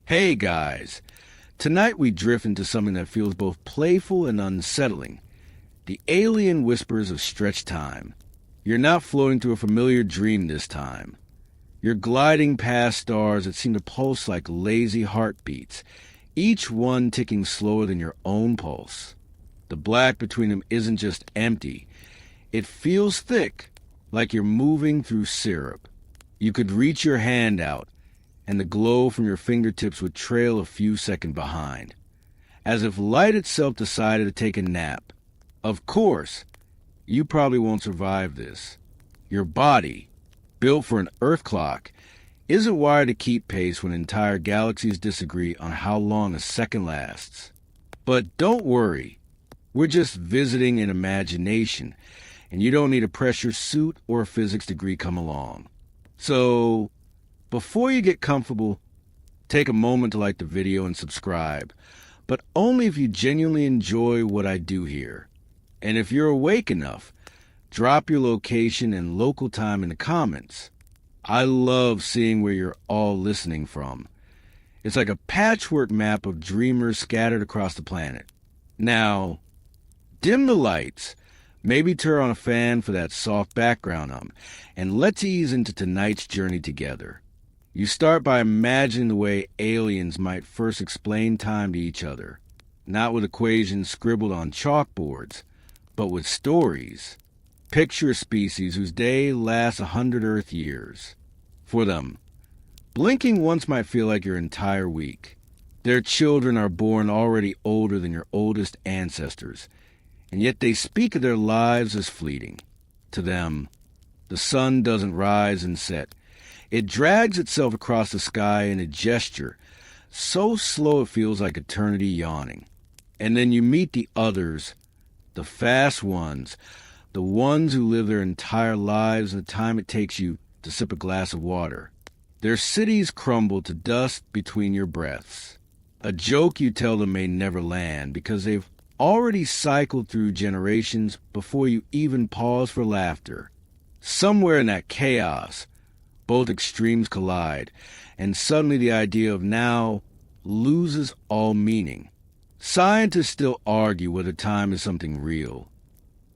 Hey guys, tonight we drift into something that feels both playful and unsettling. The alien whispers of stretched time. You're not floating through a familiar dream this time. You're gliding past stars that seem to pulse like lazy heartbeats, each one ticking slower than your own pulse. The black between them isn't just empty. It feels thick, like you're moving through syrup. You could reach your hand out, and the glow from your fingertips would trail a few seconds behind, as if light itself decided to take a nap. Of course, you probably won't survive this. Your body, built for an Earth clock, isn't wired to keep pace when entire galaxies disagree on how long a second lasts. But don't worry, we're just visiting in imagination, and you don't need a pressure suit or a physics degree come along. So, before you get comfortable, take a moment to like the video and subscribe, but only if you genuinely enjoy what I do here. And if you're awake enough, drop your location and local time in the comments. I love seeing where you're all listening from. It's like a patchwork map of dreamers scattered across the planet. Now, dim the lights, maybe turn on a fan for that soft background and let's ease into tonight's journey together. You start by imagining the way aliens might first explain time to each other, not with equations scribbled on chalkboards, but with stories. Picture a species whose day lasts 100 Earth years. For them, blinking once might feel like your entire week. Their children are born already older than your oldest ancestors, and yet they speak of their lives as fleeting. To them, the sun doesn't rise and set. It drags itself across the sky in a gesture so slow it feels like eternity yawning. And then you meet the others, the fast ones, the ones who live their entire lives in the time it takes you to sip a glass of water. Their cities crumble to dust between your breaths. A joke you tell them may never land because they've already cycled through generations before you even pause for laughter. Somewhere in that chaos, both extremes collide, and suddenly the idea of now loses all meaning. Scientists still argue whether time is something real,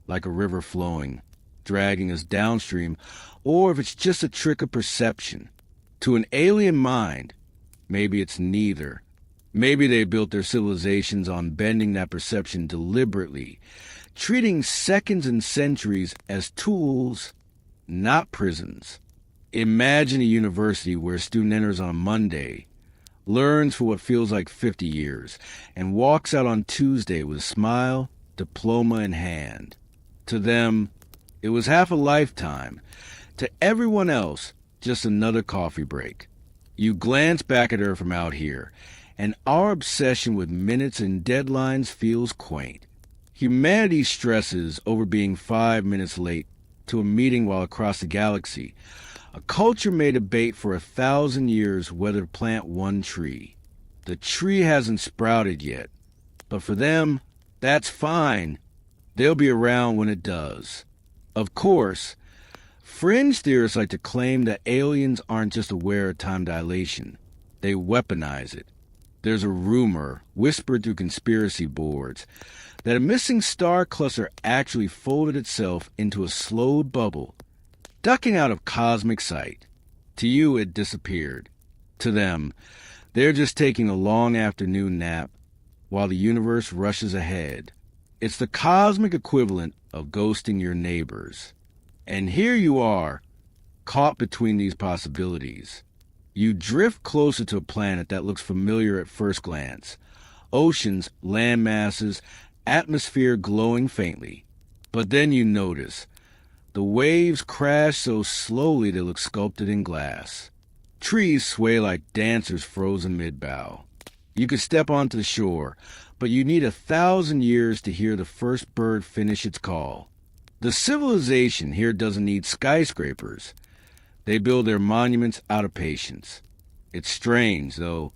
like a river flowing, dragging us downstream, or if it's just a trick of perception. To an alien mind, maybe it's neither. Maybe they built their civilizations on bending that perception deliberately, treating seconds and centuries as tools, not prisons. Imagine a university where a student enters on a Monday, learns for what feels like 50 years, and walks out on Tuesday with a smile, diploma in hand. To them, it was half a lifetime. To everyone else, just another coffee break. You glance back at her from out here, and our obsession with minutes and deadlines feels quaint. Humanity stresses over being 5 minutes late to a meeting while across the galaxy. A culture made a debate for 1,000 years whether to plant one tree. The tree hasn't sprouted yet, but for them, that's fine. They'll be around when it does. Of course, fringe theorists like to claim that aliens aren't just aware of time dilation. They weaponize it. There's a rumor, whispered through conspiracy boards, that a missing star cluster actually folded itself into a slowed bubble, ducking out of cosmic sight. To you, it disappeared. To them, they're just taking a long afternoon nap while the universe rushes ahead. It's the cosmic equivalent of ghosting your neighbors. And here you are, caught between these possibilities. You drift closer to a planet that looks familiar at first glance. Oceans, land masses, atmosphere glowing faintly. But then you notice the waves crash so slowly they look sculpted in glass. Trees sway like dancers frozen mid-bow. You could step onto the shore, but you need 1,000 years to hear the first bird finish its call. The civilization here doesn't need skyscrapers. They build their monuments out of patience. It's strange, though.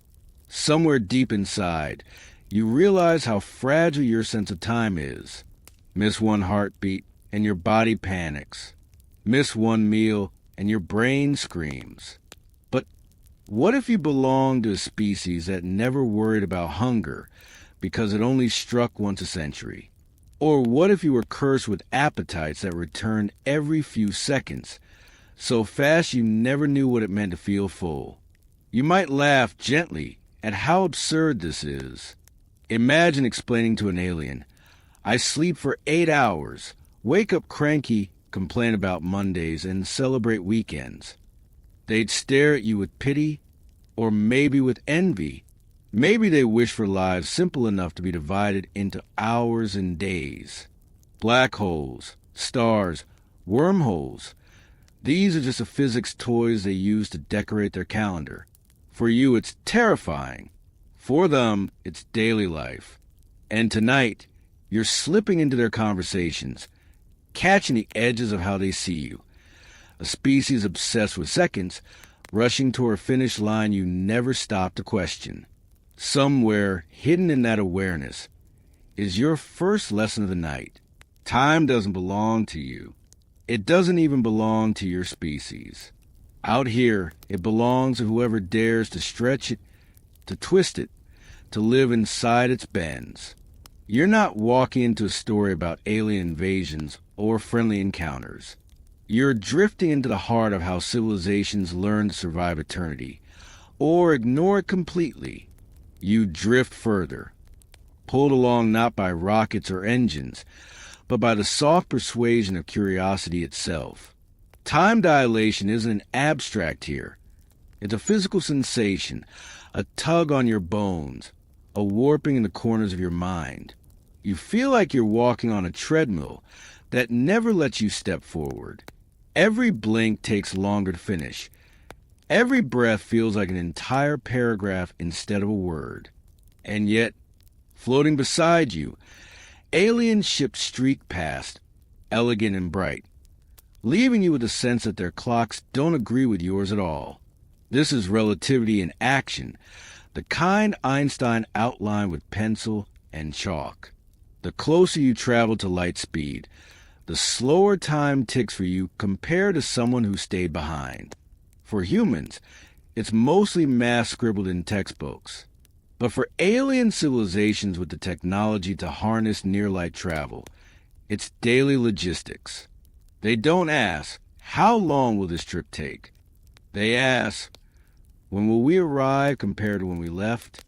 Somewhere deep inside, you realize how fragile your sense of time is. Miss one heartbeat, and your body panics. Miss one meal, and your brain screams. But What if you belonged to a species that never worried about hunger because it only struck once a century? Or what if you were cursed with appetites that returned every few seconds, so fast you never knew what it meant to feel full? You might laugh gently at how absurd this is. Imagine explaining to an alien, "I sleep for 8 hours, wake up cranky, complain about Mondays, and celebrate weekends." They'd stare at you with pity, or maybe with envy. Maybe they wish for lives simple enough to be divided into hours and days. Black holes, stars, wormholes. These are just the physics toys they use to decorate their calendar. For you, it's terrifying. For them, it's daily life. And tonight, you're slipping into their conversations, catching the edges of how they see you. A species obsessed with seconds, rushing toward a finish line you never stop to question. Somewhere hidden in that awareness is your first lesson of the night. Time doesn't belong to you. It doesn't even belong to your species. Out here, it belongs to whoever dares to stretch it, to twist it, to live inside its bends. You're not walking into a story about alien invasions or friendly encounters. You're drifting into the heart of how civilizations learn to survive eternity, or ignore it completely. You drift further, pulled along not by rockets or engines, but by the soft persuasion of curiosity itself. Time dilation isn't an abstract here. It's a physical sensation, a tug on your bones, a warping in the corners of your mind. You feel like you're walking on a treadmill that never lets you step forward. Every blink takes longer to finish. Every breath feels like an entire paragraph instead of a word. And yet, floating beside you, alien ships streak past, elegant and bright, leaving you with a sense that their clocks don't agree with yours at all. This is relativity in action, the kind Einstein outlined with pencil and chalk. The closer you travel to light speed, the slower time ticks for you compared to someone who stayed behind. For humans, it's mostly math scribbled in textbooks. But for alien civilizations with the technology to harness near-light travel, it's daily logistics. They don't ask, "How long will this trip take?" They ask, "When will we arrive compared to when we left?"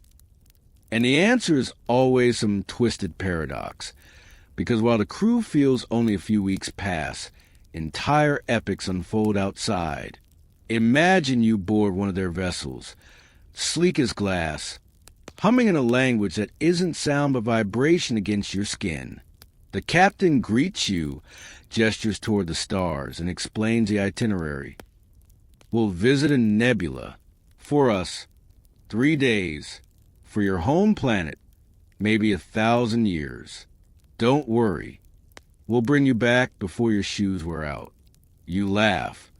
And the answer is always some twisted paradox. Because while the crew feels only a few weeks pass, entire epics unfold outside. Imagine you board one of their vessels, sleek as glass, humming in a language that isn't sound but vibration against your skin. The captain greets you, gestures toward the stars, and explains the itinerary. "We'll visit a nebula. For us, 3 days. For your home planet, maybe 1,000 years. Don't worry. We'll bring you back before your shoes wear out." You laugh,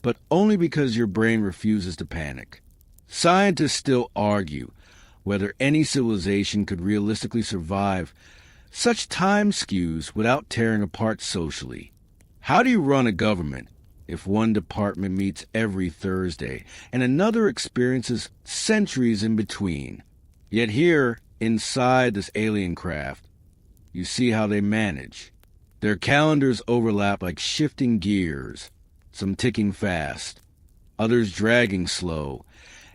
but only because your brain refuses to panic. Scientists still argue whether any civilization could realistically survive such time skews without tearing apart socially. How do you run a government if one department meets every Thursday and another experiences centuries in between? Yet here, inside this alien craft, you see how they manage. Their calendars overlap like shifting gears, some ticking fast, others dragging slow,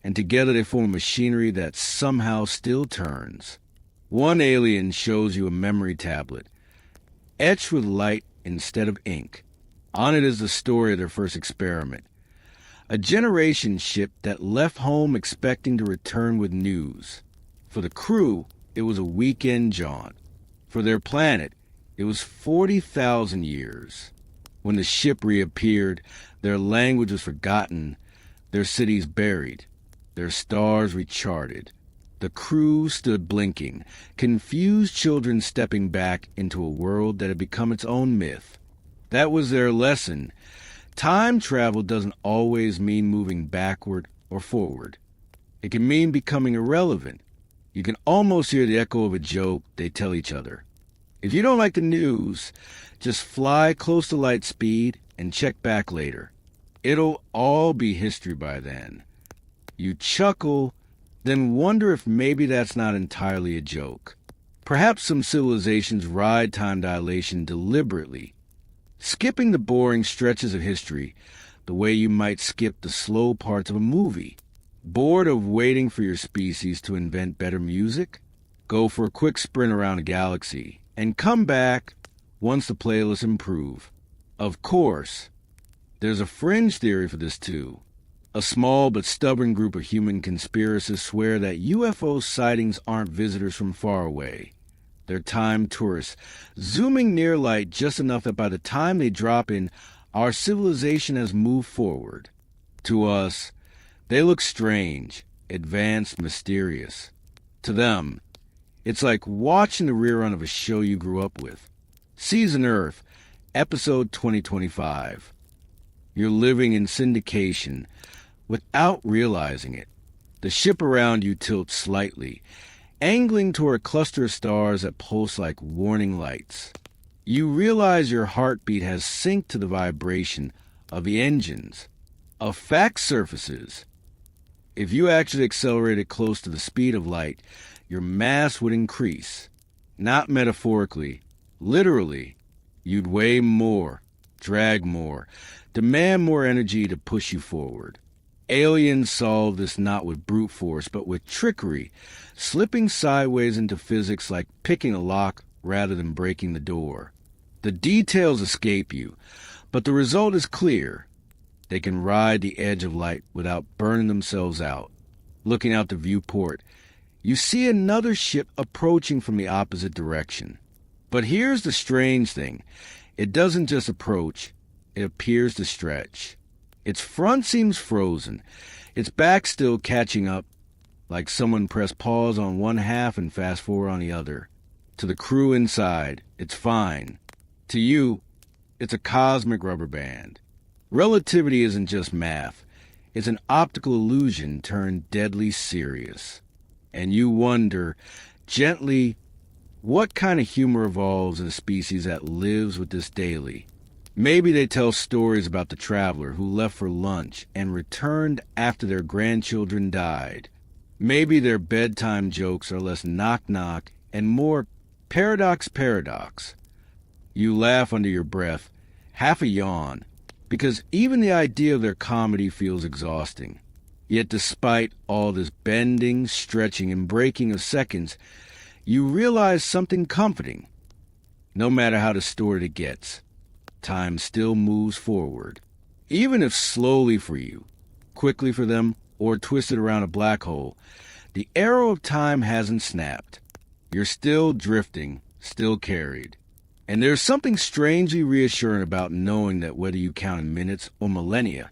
and together they form machinery that somehow still turns. One alien shows you a memory tablet, etched with light instead of ink. On it is the story of their first experiment. A generation ship that left home expecting to return with news. For the crew, it was a weekend jaunt. For their planet, it was 40,000 years. When the ship reappeared, their language was forgotten, their cities buried, their stars recharted. The crew stood blinking, confused children stepping back into a world that had become its own myth. That was their lesson. Time travel doesn't always mean moving backward or forward. It can mean becoming irrelevant. You can almost hear the echo of a joke they tell each other. If you don't like the news, just fly close to light speed and check back later. It'll all be history by then. You chuckle, then wonder if maybe that's not entirely a joke. Perhaps some civilizations ride time dilation deliberately, skipping the boring stretches of history the way you might skip the slow parts of a movie. Bored of waiting for your species to invent better music? Go for a quick sprint around a galaxy and come back once the playlists improve. Of course, there's a fringe theory for this too. A small but stubborn group of human conspiracists swear that UFO sightings aren't visitors from far away. They're time tourists, zooming near light just enough that by the time they drop in, our civilization has moved forward. To us, they look strange, advanced, mysterious. To them, it's like watching the rerun of a show you grew up with. Season Earth, episode 2025. You're living in syndication without realizing it. The ship around you tilts slightly, angling toward a cluster of stars that pulse like warning lights. You realize your heartbeat has synced to the vibration of the engines, of fact surfaces. If you actually accelerated close to the speed of light, your mass would increase. Not metaphorically, literally. You'd weigh more, drag more, demand more energy to push you forward. Aliens solve this not with brute force, but with trickery, slipping sideways into physics like picking a lock rather than breaking the door. The details escape you, but the result is clear. They can ride the edge of light without burning themselves out. Looking out the viewport, you see another ship approaching from the opposite direction. But here's the strange thing. It doesn't just approach, it appears to stretch. Its front seems frozen, its back still catching up, like someone pressed pause on one half and fast forward on the other. To the crew inside, it's fine. To you, it's a cosmic rubber band. Relativity isn't just math. It's an optical illusion turned deadly serious. And you wonder, gently, what kind of humor evolves in a species that lives with this daily? Maybe they tell stories about the traveler who left for lunch and returned after their grandchildren died. Maybe their bedtime jokes are less knock-knock and more paradox. You laugh under your breath, half a yawn, because even the idea of their comedy feels exhausting. Yet despite all this bending, stretching, and breaking of seconds, you realize something comforting. No matter how distorted it gets, time still moves forward. Even if slowly for you, quickly for them, or twisted around a black hole, the arrow of time hasn't snapped. You're still drifting, still carried. And there's something strangely reassuring about knowing that whether you count in minutes or millennia,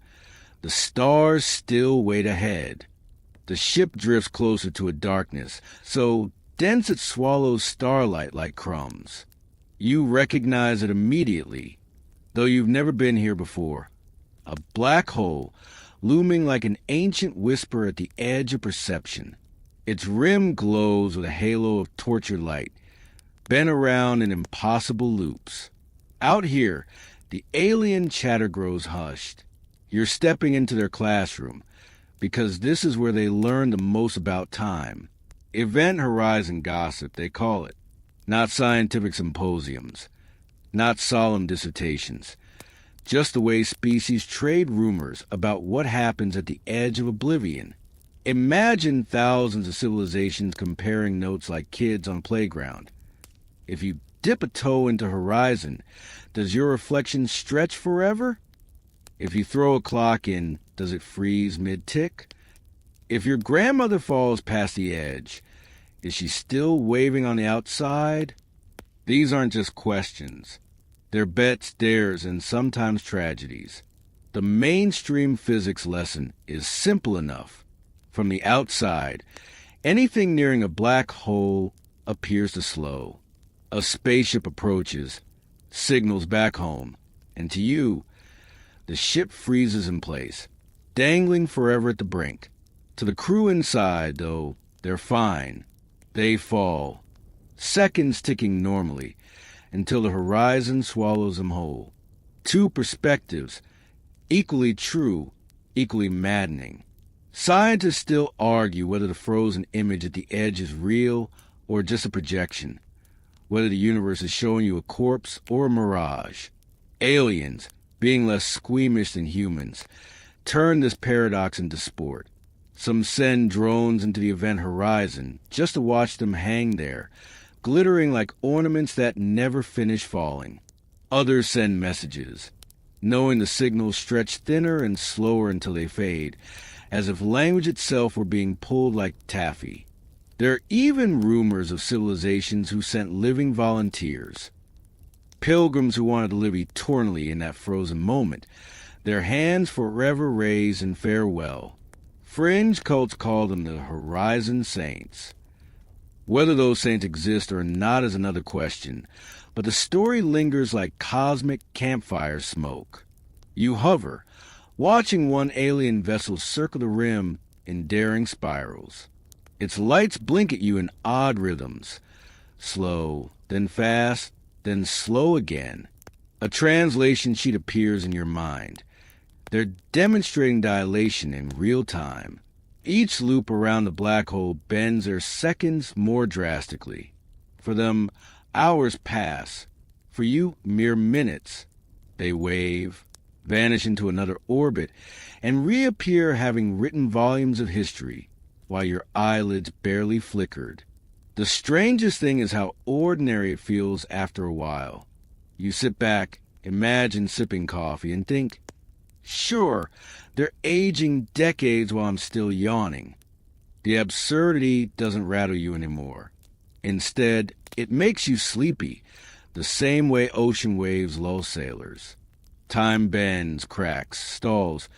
the stars still wait ahead. The ship drifts closer to a darkness, so dense it swallows starlight like crumbs. You recognize it immediately, though you've never been here before. A black hole, looming like an ancient whisper at the edge of perception. Its rim glows with a halo of tortured light, bent around in impossible loops. Out here, the alien chatter grows hushed. You're stepping into their classroom, because this is where they learn the most about time. Event horizon gossip, they call it. Not scientific symposiums. Not solemn dissertations. Just the way species trade rumors about what happens at the edge of oblivion. Imagine thousands of civilizations comparing notes like kids on a playground. If you dip a toe into horizon, does your reflection stretch forever? If you throw a clock in, does it freeze mid-tick? If your grandmother falls past the edge, is she still waving on the outside? These aren't just questions. They're bets, dares, and sometimes tragedies. The mainstream physics lesson is simple enough. From the outside, anything nearing a black hole appears to slow. A spaceship approaches, signals back home, and to you, the ship freezes in place, dangling forever at the brink. To the crew inside, though, they're fine. They fall, seconds ticking normally, until the horizon swallows them whole. Two perspectives, equally true, equally maddening. Scientists still argue whether the frozen image at the edge is real or just a projection, whether the universe is showing you a corpse or a mirage. Aliens, being less squeamish than humans, turn this paradox into sport. Some send drones into the event horizon just to watch them hang there, glittering like ornaments that never finish falling. Others send messages, knowing the signals stretch thinner and slower until they fade, as if language itself were being pulled like taffy. There are even rumors of civilizations who sent living volunteers, pilgrims who wanted to live eternally in that frozen moment, their hands forever raised in farewell. Fringe cults call them the Horizon Saints. Whether those saints exist or not is another question, but the story lingers like cosmic campfire smoke. You hover, watching one alien vessel circle the rim in daring spirals. Its lights blink at you in odd rhythms, slow, then fast, then slow again. A translation sheet appears in your mind. They're demonstrating dilation in real time. Each loop around the black hole bends their seconds more drastically. For them, hours pass. For you, mere minutes. They wave, vanish into another orbit, and reappear having written volumes of history, while your eyelids barely flickered. The strangest thing is how ordinary it feels after a while. You sit back, imagine sipping coffee, and think, sure, they're aging decades while I'm still yawning. The absurdity doesn't rattle you anymore. Instead, it makes you sleepy, the same way ocean waves lull sailors. Time bends, cracks, stalls,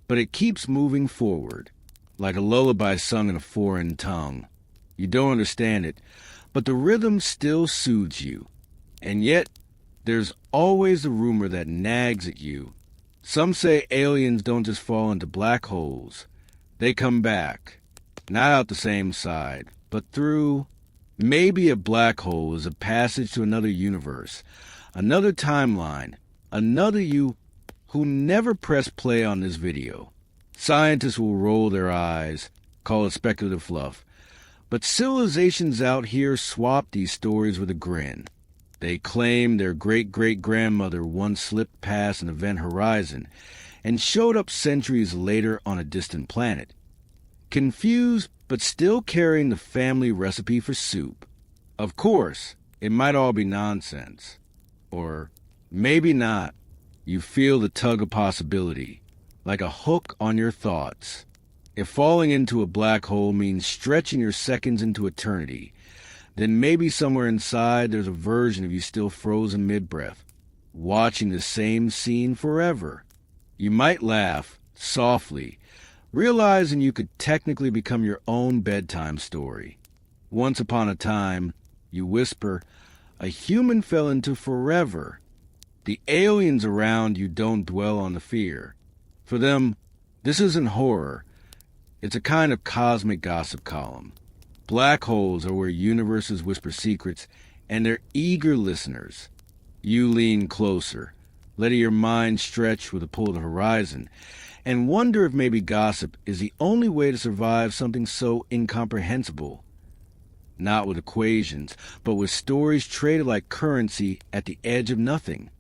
but it keeps moving forward, like a lullaby sung in a foreign tongue. You don't understand it, but the rhythm still soothes you. And yet, there's always the rumor that nags at you. Some say aliens don't just fall into black holes. They come back, not out the same side, but through. Maybe a black hole is a passage to another universe, another timeline, another you who never pressed play on this video. Scientists will roll their eyes, call it speculative fluff, but civilizations out here swap these stories with a grin. They claim their great-great-grandmother once slipped past an event horizon and showed up centuries later on a distant planet. Confused, but still carrying the family recipe for soup. Of course, it might all be nonsense. Or maybe not. You feel the tug of possibility, like a hook on your thoughts. If falling into a black hole means stretching your seconds into eternity, then maybe somewhere inside there's a version of you still frozen mid-breath, watching the same scene forever. You might laugh, softly, realizing you could technically become your own bedtime story. Once upon a time, you whisper, a human fell into forever. The aliens around you don't dwell on the fear. For them, this isn't horror. It's a kind of cosmic gossip column. Black holes are where universes whisper secrets, and they're eager listeners. You lean closer, letting your mind stretch with a pull of the horizon, and wonder if maybe gossip is the only way to survive something so incomprehensible. Not with equations, but with stories traded like currency at the edge of nothing.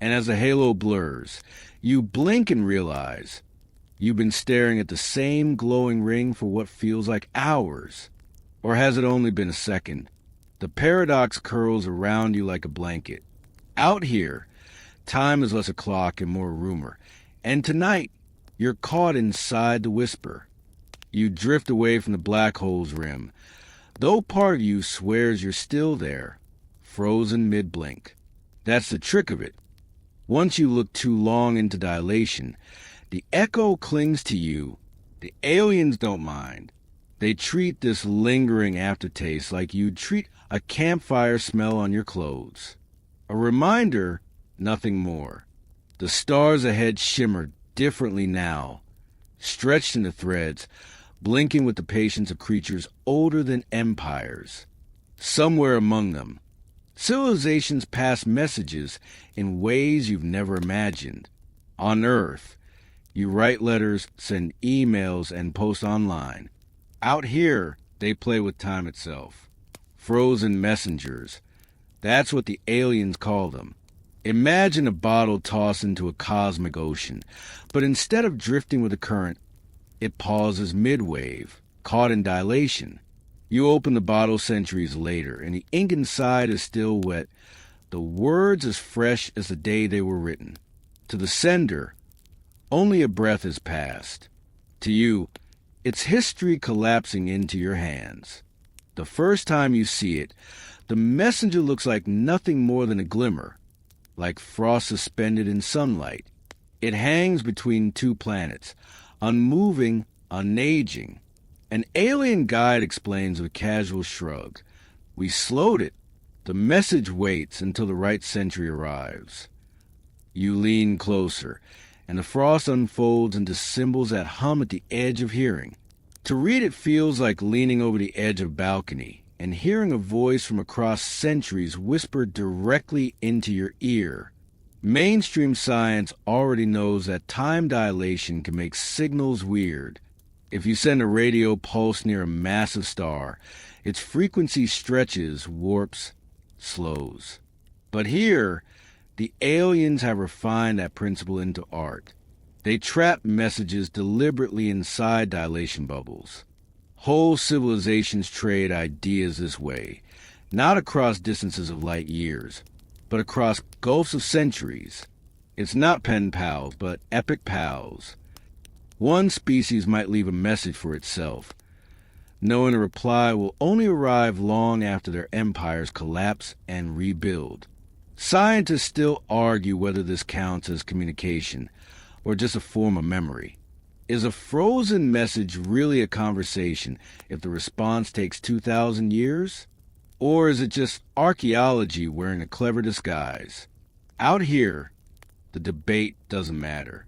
And as the halo blurs, you blink and realize you've been staring at the same glowing ring for what feels like hours. Or has it only been a second? The paradox curls around you like a blanket. Out here, time is less a clock and more rumor. And tonight, you're caught inside the whisper. You drift away from the black hole's rim, though part of you swears you're still there, frozen mid-blink. That's the trick of it. Once you look too long into dilation, the echo clings to you. The aliens don't mind. They treat this lingering aftertaste like you'd treat a campfire smell on your clothes. A reminder, nothing more. The stars ahead shimmer differently now, stretched into threads, blinking with the patience of creatures older than empires. Somewhere among them, civilizations pass messages in ways you've never imagined. On Earth, You write letters, send emails, and post online. Out here, they play with time itself. Frozen messengers. That's what the aliens call them. Imagine a bottle tossed into a cosmic ocean, but instead of drifting with the current, it pauses mid-wave, caught in dilation. You open the bottle centuries later, and the ink inside is still wet, the words as fresh as the day they were written. To the sender, only a breath has passed. To you, it's history collapsing into your hands. The first time you see it, the messenger looks like nothing more than a glimmer, like frost suspended in sunlight. It hangs between two planets, unmoving, unaging. An alien guide explains with a casual shrug. We slowed it. The message waits until the right century arrives. You lean closer, and the frost unfolds into symbols that hum at the edge of hearing. To read it feels like leaning over the edge of a balcony and hearing a voice from across centuries whispered directly into your ear. Mainstream science already knows that time dilation can make signals weird. If you send a radio pulse near a massive star, its frequency stretches, warps, slows. But here, the aliens have refined that principle into art. They trap messages deliberately inside dilation bubbles. Whole civilizations trade ideas this way, not across distances of light years, but across gulfs of centuries. It's not pen pals, but epic pals. One species might leave a message for itself, knowing a reply will only arrive long after their empires collapse and rebuild. Scientists still argue whether this counts as communication or just a form of memory. Is a frozen message really a conversation if the response takes 2,000 years? Or is it just archaeology wearing a clever disguise? Out here, the debate doesn't matter.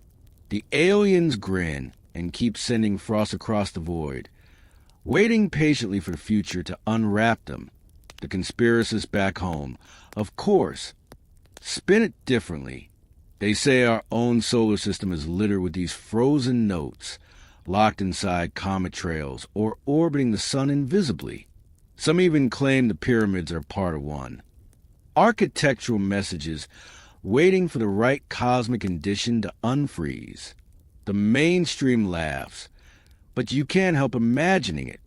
The aliens grin and keep sending frost across the void, waiting patiently for the future to unwrap them. The conspiracists back home, of course, spin it differently. They say our own solar system is littered with these frozen notes, locked inside comet trails or orbiting the sun invisibly. Some even claim the pyramids are part of one. Architectural messages waiting for the right cosmic condition to unfreeze. The mainstream laughs, but you can't help imagining it.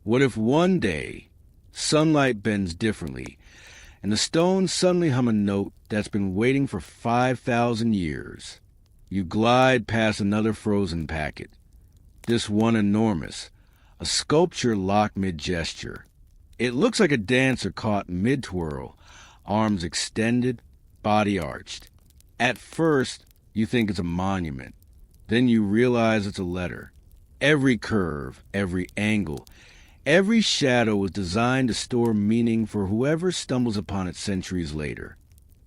What if one day sunlight bends differently and the stones suddenly hum a note that's been waiting for 5,000 years? You glide past another frozen packet, this one enormous, a sculpture locked mid-gesture. It looks like a dancer caught mid-twirl, arms extended, body arched. At first, you think it's a monument. Then you realize it's a letter. Every curve, every angle, every shadow was designed to store meaning for whoever stumbles upon it centuries later.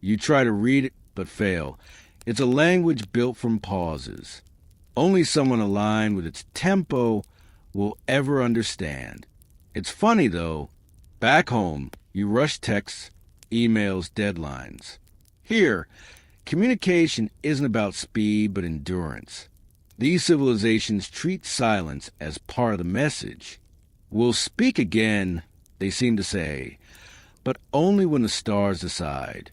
You try to read it, but fail. It's a language built from pauses. Only someone aligned with its tempo will ever understand. It's funny, though. Back home, you rush texts, emails, deadlines. Here, communication isn't about speed, but endurance. These civilizations treat silence as part of the message. We'll speak again, they seem to say, but only when the stars decide.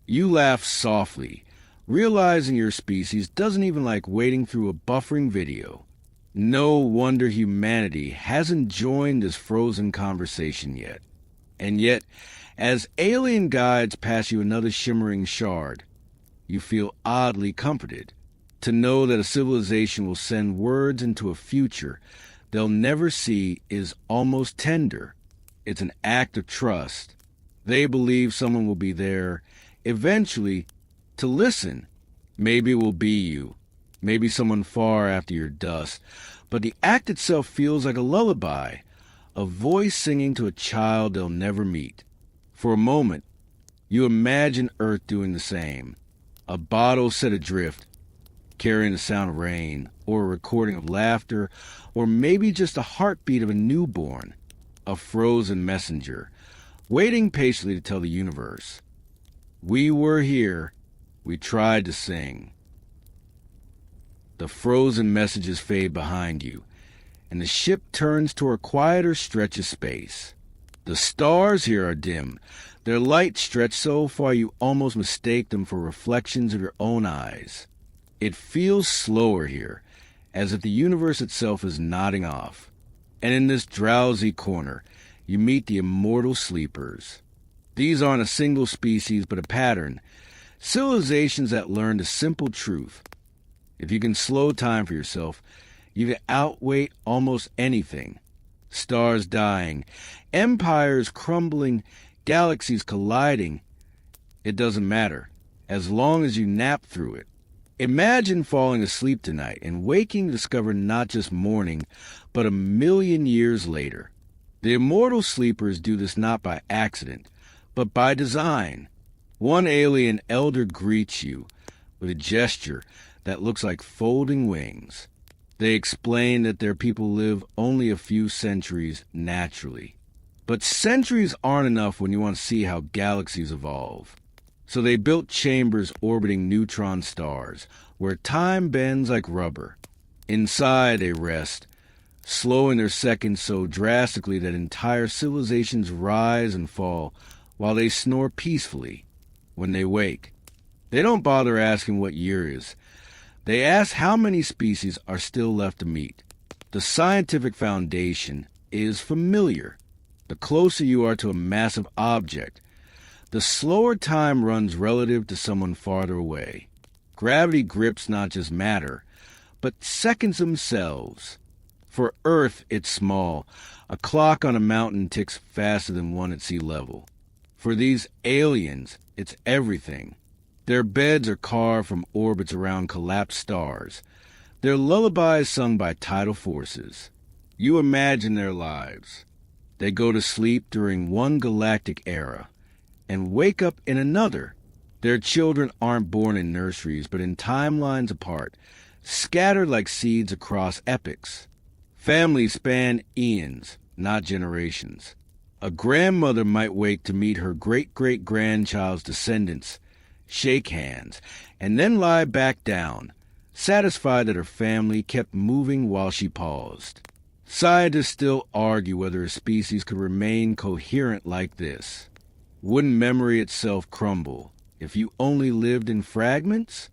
You laugh softly, realizing your species doesn't even like wading through a buffering video. No wonder humanity hasn't joined this frozen conversation yet. And yet, as alien guides pass you another shimmering shard, you feel oddly comforted. To know that a civilization will send words into a future they'll never see is almost tender. It's an act of trust. They believe someone will be there, eventually, to listen. Maybe it will be you, maybe someone far after your dust, but the act itself feels like a lullaby, a voice singing to a child they'll never meet. For a moment, you imagine Earth doing the same. A bottle set adrift, carrying the sound of rain, or a recording of laughter, or maybe just the heartbeat of a newborn, a frozen messenger, waiting patiently to tell the universe, "We were here, we tried to sing." The frozen messages fade behind you, and the ship turns toward a quieter stretch of space. The stars here are dim. Their light stretched so far you almost mistake them for reflections of your own eyes. It feels slower here, as if the universe itself is nodding off. And in this drowsy corner, you meet the immortal sleepers. These aren't a single species, but a pattern. Civilizations that learned a simple truth. If you can slow time for yourself, you can outwait almost anything. Stars dying, empires crumbling, galaxies colliding. It doesn't matter, as long as you nap through it. Imagine falling asleep tonight and waking to discover not just morning, but 1,000,000 years later. The immortal sleepers do this not by accident, but by design. One alien elder greets you with a gesture that looks like folding wings. They explain that their people live only a few centuries naturally. But centuries aren't enough when you want to see how galaxies evolve. So they built chambers orbiting neutron stars, where time bends like rubber. Inside they rest, slowing their seconds so drastically that entire civilizations rise and fall while they snore peacefully. When they wake, they don't bother asking what year is. They ask how many species are still left to meet. The scientific foundation is familiar. The closer you are to a massive object, the slower time runs relative to someone farther away. Gravity grips not just matter, but seconds themselves. For Earth, it's small. A clock on a mountain ticks faster than one at sea level. For these aliens, it's everything. Their beds are carved from orbits around collapsed stars. Their lullabies sung by tidal forces. You imagine their lives. They go to sleep during one galactic era and wake up in another. Their children aren't born in nurseries, but in timelines apart, scattered like seeds across epochs. Families span eons, not generations. A grandmother might wake to meet her great-great-grandchild's descendants, shake hands, and then lie back down, satisfied that her family kept moving while she paused. Scientists still argue whether a species could remain coherent like this. Wouldn't memory itself crumble if you only lived in fragments?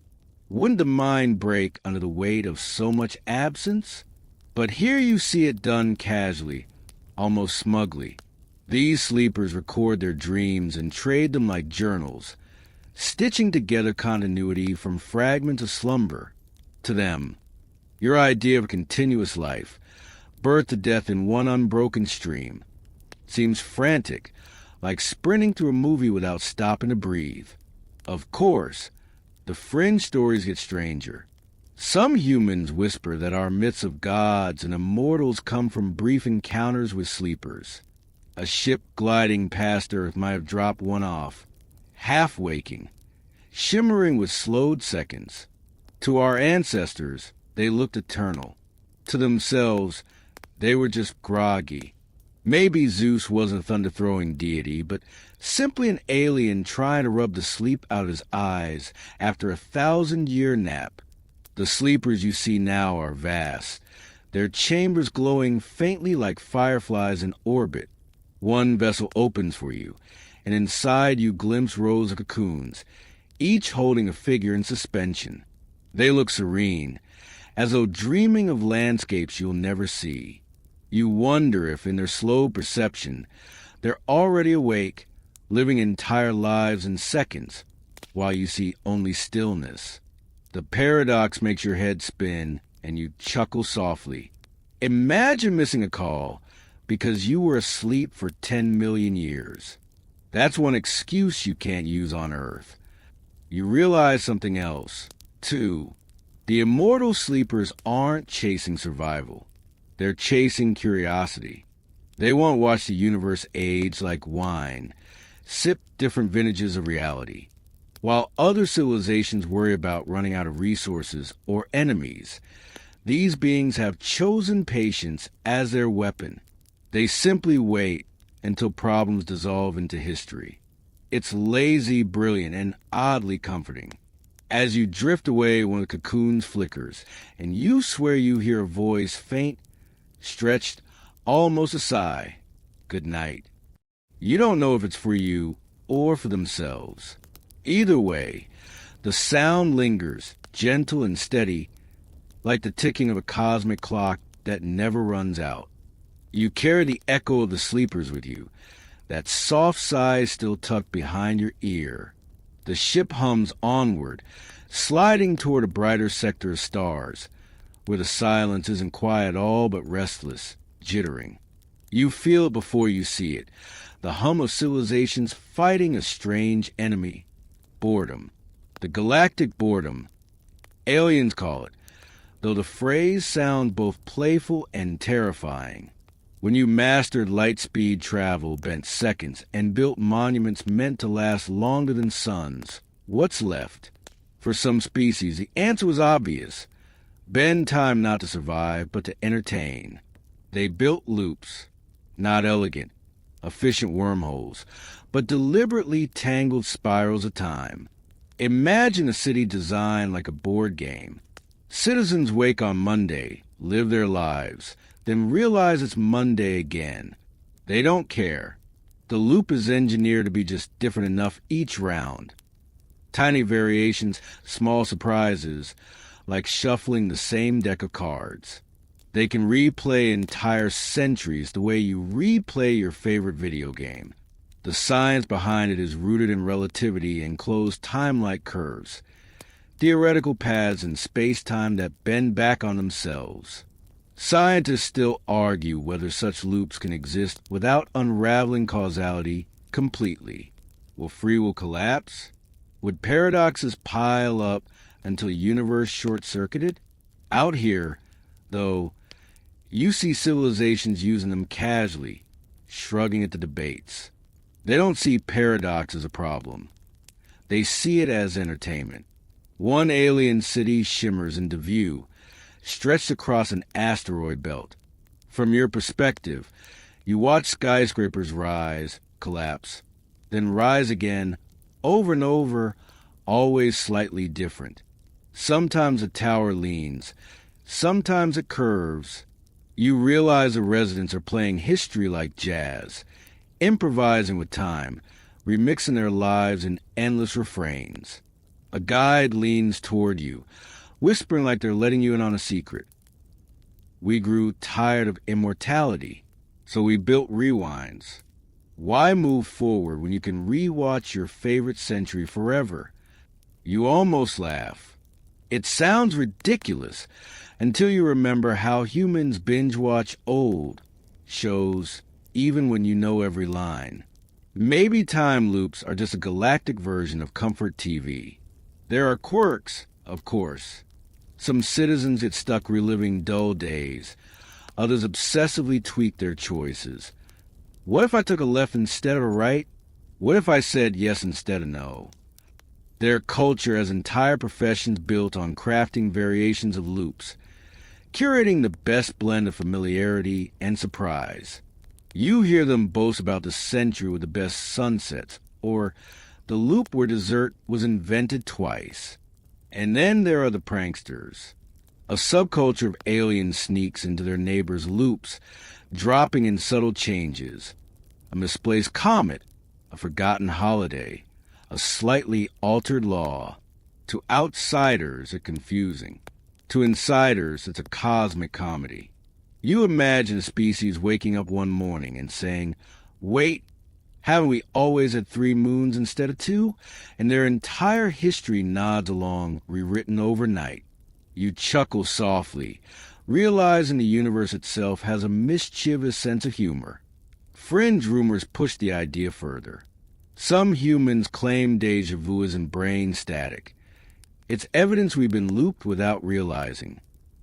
Wouldn't the mind break under the weight of so much absence? But here you see it done casually, almost smugly. These sleepers record their dreams and trade them like journals, stitching together continuity from fragments of slumber. To them, your idea of continuous life, birth to death in one unbroken stream, seems frantic, like sprinting through a movie without stopping to breathe. Of course, the fringe stories get stranger. Some humans whisper that our myths of gods and immortals come from brief encounters with sleepers. A ship gliding past Earth might have dropped one off, half waking, shimmering with slowed seconds. To our ancestors, they looked eternal. To themselves, they were just groggy. Maybe Zeus wasn't a thunder-throwing deity, but simply an alien trying to rub the sleep out of his eyes after a 1,000-year nap. The sleepers you see now are vast, their chambers glowing faintly like fireflies in orbit. One vessel opens for you, and inside you glimpse rows of cocoons, each holding a figure in suspension. They look serene, as though dreaming of landscapes you'll never see. You wonder if, in their slow perception, they're already awake, living entire lives in seconds, while you see only stillness. The paradox makes your head spin, and you chuckle softly. Imagine missing a call because you were asleep for 10,000,000 years. That's one excuse you can't use on Earth. You realize something else, too. The immortal sleepers aren't chasing survival. They're chasing curiosity. They won't watch the universe age like wine, sip different vintages of reality. While other civilizations worry about running out of resources or enemies, these beings have chosen patience as their weapon. They simply wait until problems dissolve into history. It's lazy, brilliant, and oddly comforting. As you drift away, one of the cocoons flickers, and you swear you hear a voice, faint, stretched, almost a sigh. Good night. You don't know if it's for you or for themselves. Either way, the sound lingers, gentle and steady, like the ticking of a cosmic clock that never runs out. You carry the echo of the sleepers with you, that soft sigh still tucked behind your ear. The ship hums onward, sliding toward a brighter sector of stars, where the silence isn't quiet at all but restless, jittering. You feel it before you see it, the hum of civilizations fighting a strange enemy. Boredom. The galactic boredom. Aliens call it, though the phrase sounds both playful and terrifying. When you mastered light-speed travel, bent seconds, and built monuments meant to last longer than suns, what's left? For some species, the answer was obvious. Bend time not to survive, but to entertain. They built loops, not elegant, efficient wormholes, but deliberately tangled spirals of time. Imagine a city designed like a board game. Citizens wake on Monday, live their lives, then realize it's Monday again. They don't care. The loop is engineered to be just different enough each round. Tiny variations, small surprises, like shuffling the same deck of cards. They can replay entire centuries the way you replay your favorite video game. The science behind it is rooted in relativity and closed time-like curves, theoretical paths in space-time that bend back on themselves. Scientists still argue whether such loops can exist without unraveling causality completely. Will free will collapse? Would paradoxes pile up until the universe short-circuited? Out here, though, you see civilizations using them casually, shrugging at the debates. They don't see paradox as a problem. They see it as entertainment. One alien city shimmers into view, stretched across an asteroid belt. From your perspective, you watch skyscrapers rise, collapse, then rise again, over and over, always slightly different. Sometimes a tower leans, sometimes it curves. You realize the residents are playing history like jazz, improvising with time, remixing their lives in endless refrains. A guide leans toward you, whispering like they're letting you in on a secret. We grew tired of immortality, so we built rewinds. Why move forward when you can rewatch your favorite century forever? You almost laugh. It sounds ridiculous until you remember how humans binge-watch old shows even when you know every line. Maybe time loops are just a galactic version of comfort TV. There are quirks, of course. Some citizens get stuck reliving dull days. Others obsessively tweak their choices. What if I took a left instead of a right? What if I said yes instead of no? Their culture has entire professions built on crafting variations of loops, curating the best blend of familiarity and surprise. You hear them boast about the century with the best sunsets, or the loop where dessert was invented twice. And then there are the pranksters. A subculture of aliens sneaks into their neighbors' loops, dropping in subtle changes. A misplaced comet, a forgotten holiday, a slightly altered law. To outsiders, it's confusing. To insiders, it's a cosmic comedy. You imagine a species waking up one morning and saying, "Wait, haven't we always had 3 moons instead of 2? And their entire history nods along, rewritten overnight. You chuckle softly, realizing the universe itself has a mischievous sense of humor. Fringe rumors push the idea further. Some humans claim deja vu isn't brain static. It's evidence we've been looped without realizing.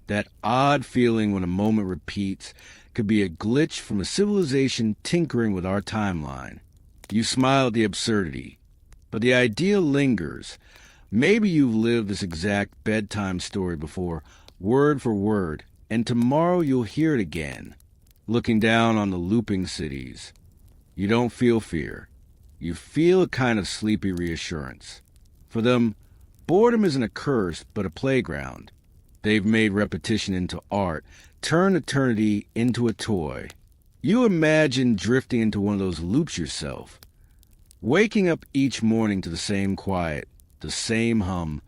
That odd feeling when a moment repeats could be a glitch from a civilization tinkering with our timeline. You smile at the absurdity, but the idea lingers. Maybe you've lived this exact bedtime story before, word for word, and tomorrow you'll hear it again. Looking down on the looping cities, you don't feel fear. You feel a kind of sleepy reassurance. For them, Boredom isn't a curse, but a playground. They've made repetition into art, turned eternity into a toy. You imagine drifting into one of those loops yourself, waking up each morning to the same quiet, the same hum,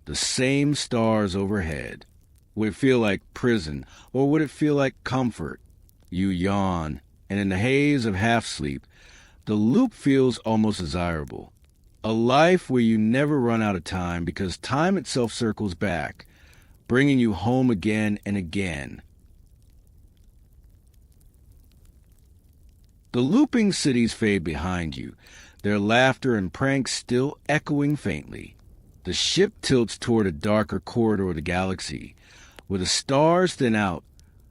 the same stars overhead. Would it feel like prison, or would it feel like comfort? You yawn, and in the haze of half-sleep, the loop feels almost desirable. A life where you never run out of time because time itself circles back, bringing you home again and again. The looping cities fade behind you, their laughter and pranks still echoing faintly. The ship tilts toward a darker corridor of the galaxy, where the stars thin out,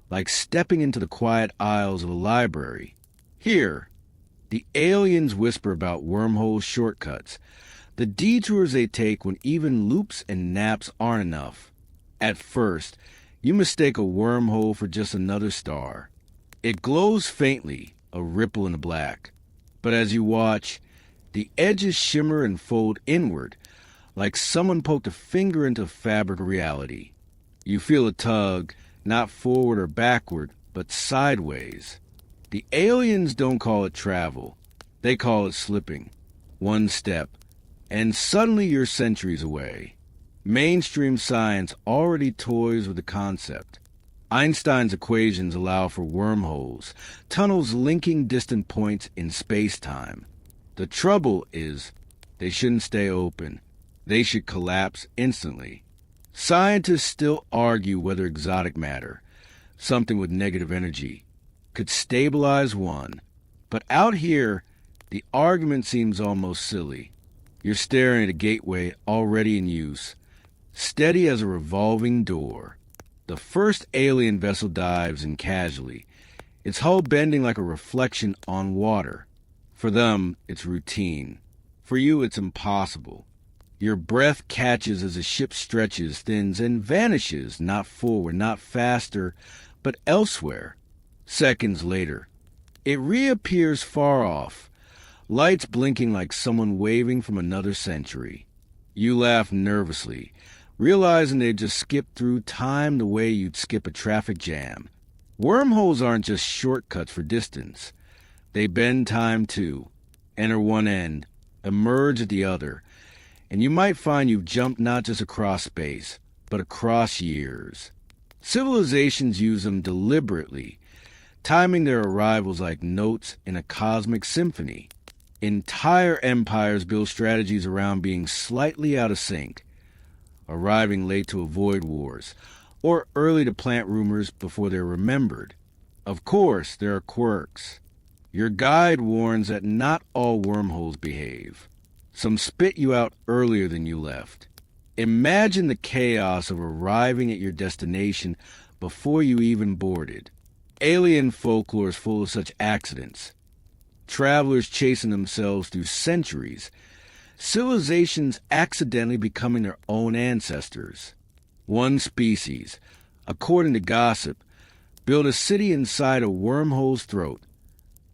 like stepping into the quiet aisles of a library. Here, the aliens whisper about wormhole shortcuts, the detours they take when even loops and naps aren't enough. At first, you mistake a wormhole for just another star. It glows faintly, a ripple in the black. But as you watch, the edges shimmer and fold inward, like someone poked a finger into the fabric of reality. You feel a tug, not forward or backward, but sideways. The aliens don't call it travel. They call it slipping. One step, and suddenly you're centuries away. Mainstream science already toys with the concept. Einstein's equations allow for wormholes, tunnels linking distant points in space-time. The trouble is, they shouldn't stay open. They should collapse instantly. Scientists still argue whether exotic matter, something with negative energy, could stabilize one. But out here, the argument seems almost silly. You're staring at a gateway already in use, steady as a revolving door. The first alien vessel dives in casually, its hull bending like a reflection on water. For them, it's routine. For you, it's impossible. Your breath catches as the ship stretches, thins, and vanishes, not forward, not faster, but elsewhere. Seconds later, it reappears far off, lights blinking like someone waving from another century. You laugh nervously, realizing they've just skipped through time the way you'd skip a traffic jam. Wormholes aren't just shortcuts for distance. They bend time too. Enter one end, emerge at the other, and you might find you've jumped not just across space, but across years. Civilizations use them deliberately, timing their arrivals like notes in a cosmic symphony. Entire empires build strategies around being slightly out of sync, arriving late to avoid wars, or early to plant rumors before they're remembered. Of course, there are quirks. Your guide warns that not all wormholes behave. Some spit you out earlier than you left. Imagine the chaos of arriving at your destination before you even boarded. Alien folklore is full of such accidents. Travelers chasing themselves through centuries. Civilizations accidentally becoming their own ancestors. One species, according to gossip, built a city inside a wormhole's throat,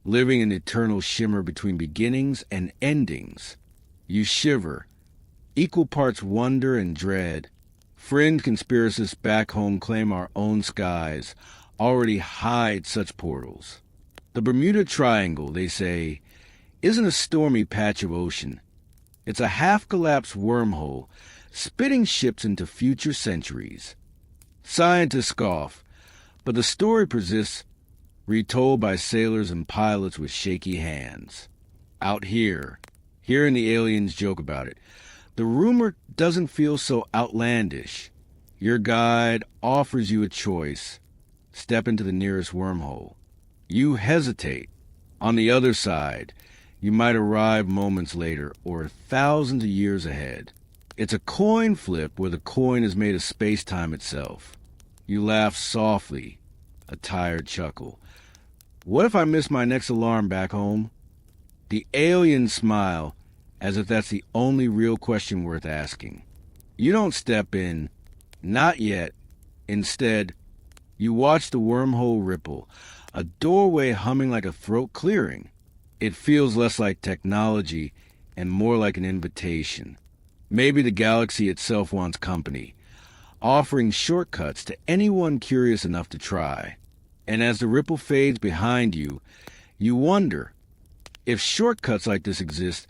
living in eternal shimmer between beginnings and endings. You shiver, equal parts wonder and dread. Fringe conspiracists back home claim our own skies already hide such portals. The Bermuda Triangle, they say, isn't a stormy patch of ocean. It's a half-collapsed wormhole, spitting ships into future centuries. Scientists scoff, but the story persists, retold by sailors and pilots with shaky hands. Out here, hearing the aliens joke about it, the rumor doesn't feel so outlandish. Your guide offers you a choice. Step into the nearest wormhole. You hesitate. On the other side, you might arrive moments later or thousands of years ahead. It's a coin flip where the coin is made of space-time itself. You laugh softly, a tired chuckle. What if I miss my next alarm back home? The aliens smile, as if that's the only real question worth asking. You don't step in, not yet. Instead, you watch the wormhole ripple, a doorway humming like a throat clearing. It feels less like technology and more like an invitation. Maybe the galaxy itself wants company, offering shortcuts to anyone curious enough to try. And as the ripple fades behind you, you wonder, if shortcuts like this exist,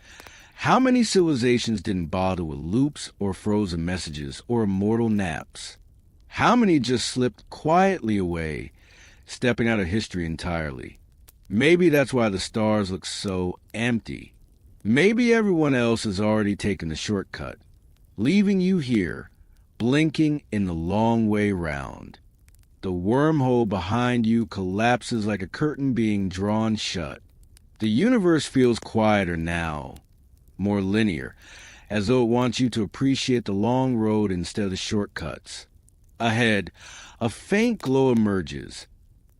how many civilizations didn't bother with loops or frozen messages or immortal naps? How many just slipped quietly away, stepping out of history entirely? Maybe that's why the stars look so empty. Maybe everyone else has already taken the shortcut, leaving you here, blinking in the long way round. The wormhole behind you collapses like a curtain being drawn shut. The universe feels quieter now, more linear, as though it wants you to appreciate the long road instead of the shortcuts. Ahead, a faint glow emerges,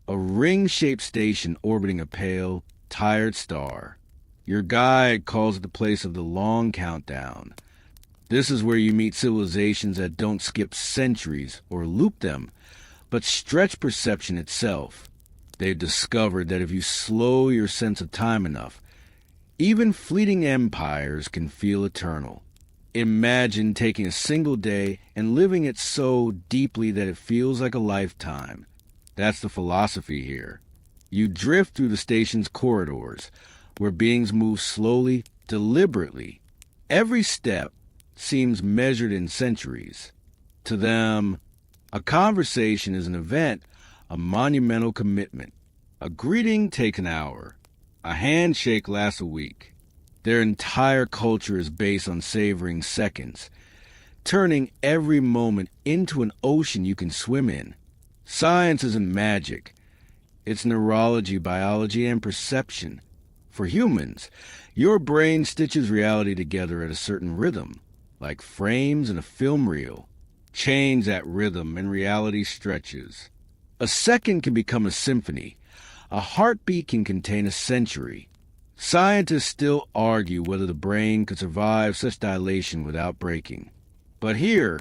a ring-shaped station orbiting a pale, tired star. Your guide calls it the place of the long countdown. This is where you meet civilizations that don't skip centuries or loop them, but stretch perception itself. They've discovered that if you slow your sense of time enough, even fleeting empires can feel eternal. Imagine taking a single day and living it so deeply that it feels like a lifetime. That's the philosophy here. You drift through the station's corridors, where beings move slowly, deliberately. Every step seems measured in centuries. To them, a conversation is an event, a monumental commitment. A greeting takes an hour. A handshake lasts a week. Their entire culture is based on savoring seconds, turning every moment into an ocean you can swim in. Science isn't magic. It's neurology, biology, and perception. For humans, your brain stitches reality together at a certain rhythm, like frames in a film reel. Change that rhythm and reality stretches. A second can become a symphony. A heartbeat can contain a century. Scientists still argue whether the brain could survive such dilation without breaking. But here,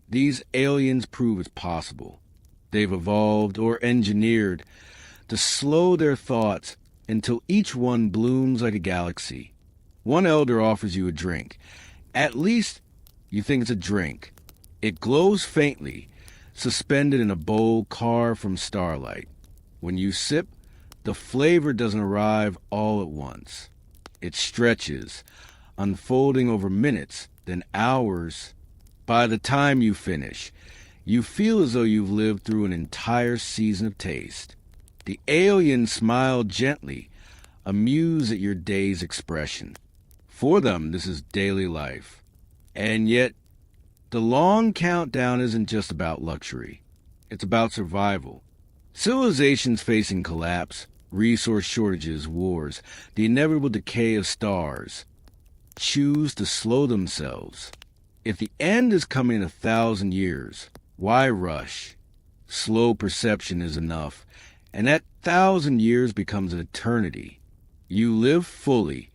these aliens prove it's possible. They've evolved or engineered to slow their thoughts until each one blooms like a galaxy. One elder offers you a drink. At least you think it's a drink. It glows faintly, suspended in a bowl carved from starlight. When you sip, the flavor doesn't arrive all at once. It stretches, unfolding over minutes, then hours. By the time you finish, you feel as though you've lived through an entire season of taste. The aliens smile gently, amused at your day's expression. For them, this is daily life. And yet, the long countdown isn't just about luxury. It's about survival. Civilizations facing collapse, resource shortages, wars, the inevitable decay of stars, choose to slow themselves. If the end is coming in 1,000 years, why rush? Slow perception is enough, and that 1,000 years becomes an eternity. You live fully,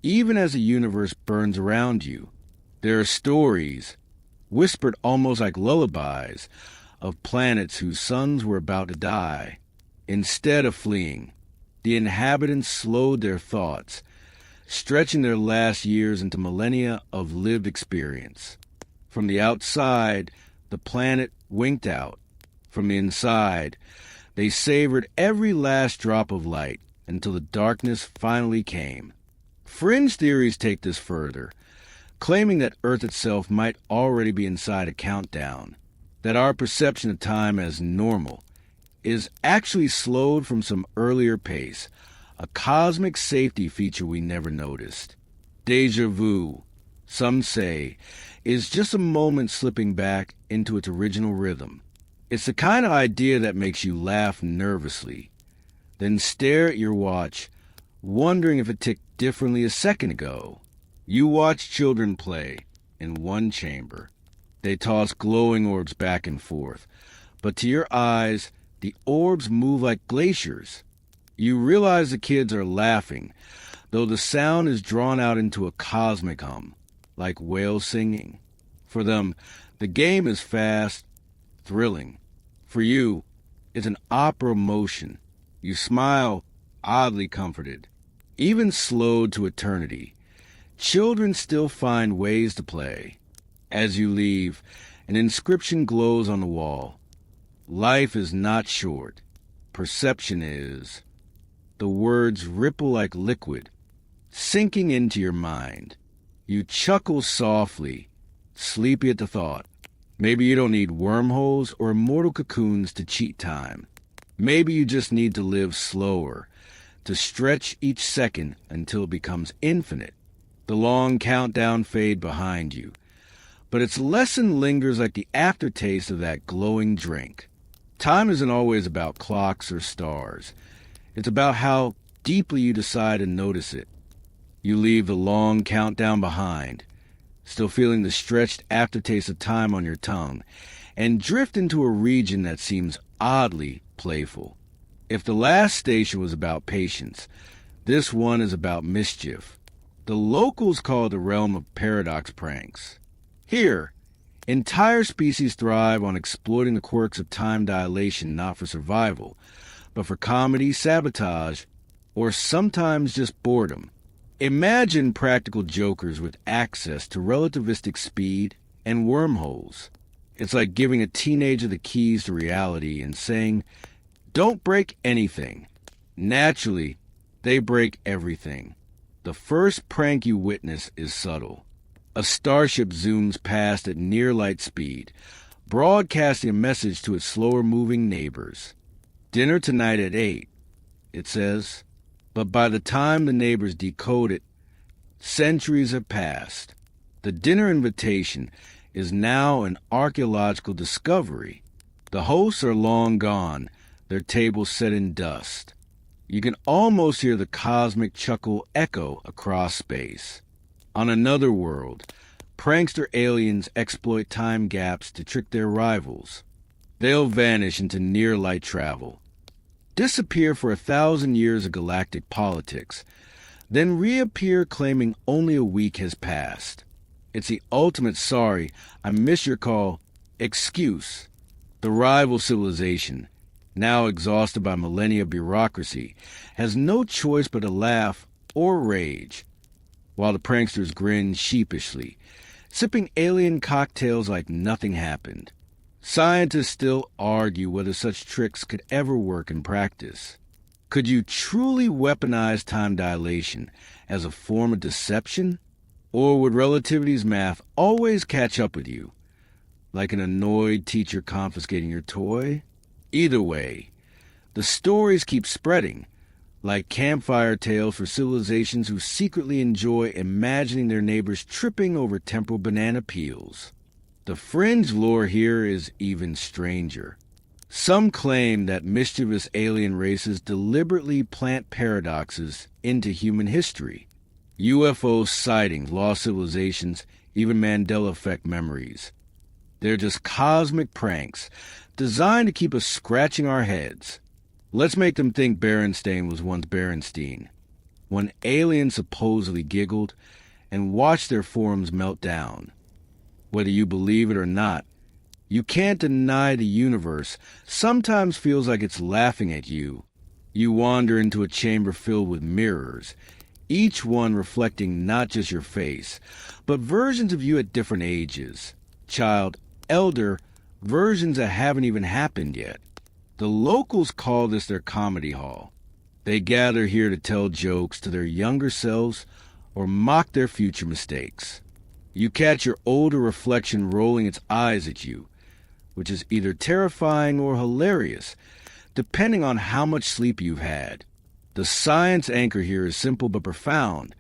even as the universe burns around you. There are stories, whispered almost like lullabies, of planets whose suns were about to die. Instead of fleeing, the inhabitants slowed their thoughts, stretching their last years into millennia of lived experience. From the outside, the planet winked out. From the inside, they savored every last drop of light until the darkness finally came. Fringe theories take this further, claiming that Earth itself might already be inside a countdown, that our perception of time as normal is actually slowed from some earlier pace, a cosmic safety feature we never noticed. Deja vu, some say, is just a moment slipping back into its original rhythm. It's the kind of idea that makes you laugh nervously, then stare at your watch, wondering if it ticked differently a second ago. You watch children play in one chamber. They toss glowing orbs back and forth, but to your eyes, the orbs move like glaciers. You realize the kids are laughing, though the sound is drawn out into a cosmic hum, like whales singing. For them, the game is fast, thrilling. For you, it's an opera motion. You smile, oddly comforted. Even slowed to eternity, children still find ways to play. As you leave, an inscription glows on the wall. Life is not short. Perception is. The words ripple like liquid, sinking into your mind. You chuckle softly, sleepy at the thought. Maybe you don't need wormholes or immortal cocoons to cheat time. Maybe you just need to live slower, to stretch each second until it becomes infinite. The long countdown fade behind you, but its lesson lingers like the aftertaste of that glowing drink. Time isn't always about clocks or stars. It's about how deeply you decide to notice it. You leave the long countdown behind, still feeling the stretched aftertaste of time on your tongue, and drift into a region that seems oddly playful. If the last station was about patience, this one is about mischief. The locals call it the realm of paradox pranks. Here, entire species thrive on exploiting the quirks of time dilation not for survival, but for comedy, sabotage, or sometimes just boredom. Imagine practical jokers with access to relativistic speed and wormholes. It's like giving a teenager the keys to reality and saying, "Don't break anything." Naturally, they break everything. The first prank you witness is subtle. A starship zooms past at near light speed, broadcasting a message to its slower-moving neighbors. "Dinner tonight at 8, it says. But by the time the neighbors decode it, centuries have passed. The dinner invitation is now an archaeological discovery. The hosts are long gone, their tables set in dust. You can almost hear the cosmic chuckle echo across space. On another world, prankster aliens exploit time gaps to trick their rivals. They'll vanish into near-light travel, disappear for 1,000 years of galactic politics, then reappear claiming only a week has passed. It's the ultimate "sorry, I missed your call" excuse. The rival civilization, now exhausted by millennia bureaucracy, has no choice but to laugh or rage, while the pranksters grin sheepishly, sipping alien cocktails like nothing happened. Scientists still argue whether such tricks could ever work in practice. Could you truly weaponize time dilation as a form of deception? Or would relativity's math always catch up with you, like an annoyed teacher confiscating your toy? Either way, the stories keep spreading, like campfire tales for civilizations who secretly enjoy imagining their neighbors tripping over temporal banana peels. The fringe lore here is even stranger. Some claim that mischievous alien races deliberately plant paradoxes into human history. UFO sightings, lost civilizations, even Mandela effect memories. They're just cosmic pranks designed to keep us scratching our heads. Let's make them think Berenstain was once Berenstein, when aliens supposedly giggled, and watched their forms melt down. Whether you believe it or not, you can't deny the universe sometimes feels like it's laughing at you. You wander into a chamber filled with mirrors, each one reflecting not just your face, but versions of you at different ages. Child, elder, versions that haven't even happened yet. The locals call this their comedy hall. They gather here to tell jokes to their younger selves or mock their future mistakes. You catch your older reflection rolling its eyes at you, which is either terrifying or hilarious, depending on how much sleep you've had. The science anchor here is simple but profound.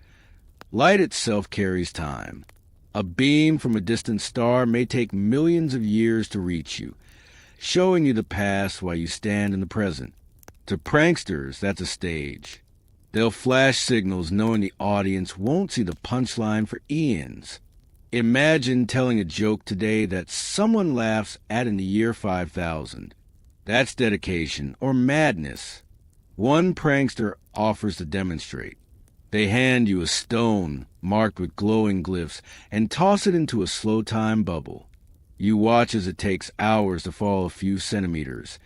Light itself carries time. A beam from a distant star may take millions of years to reach you, showing you the past while you stand in the present. To pranksters, that's a stage. They'll flash signals knowing the audience won't see the punchline for eons. Imagine telling a joke today that someone laughs at in the year 5000. That's dedication or madness. One prankster offers to demonstrate. They hand you a stone marked with glowing glyphs and toss it into a slow time bubble. You watch as it takes hours to fall a few centimeters,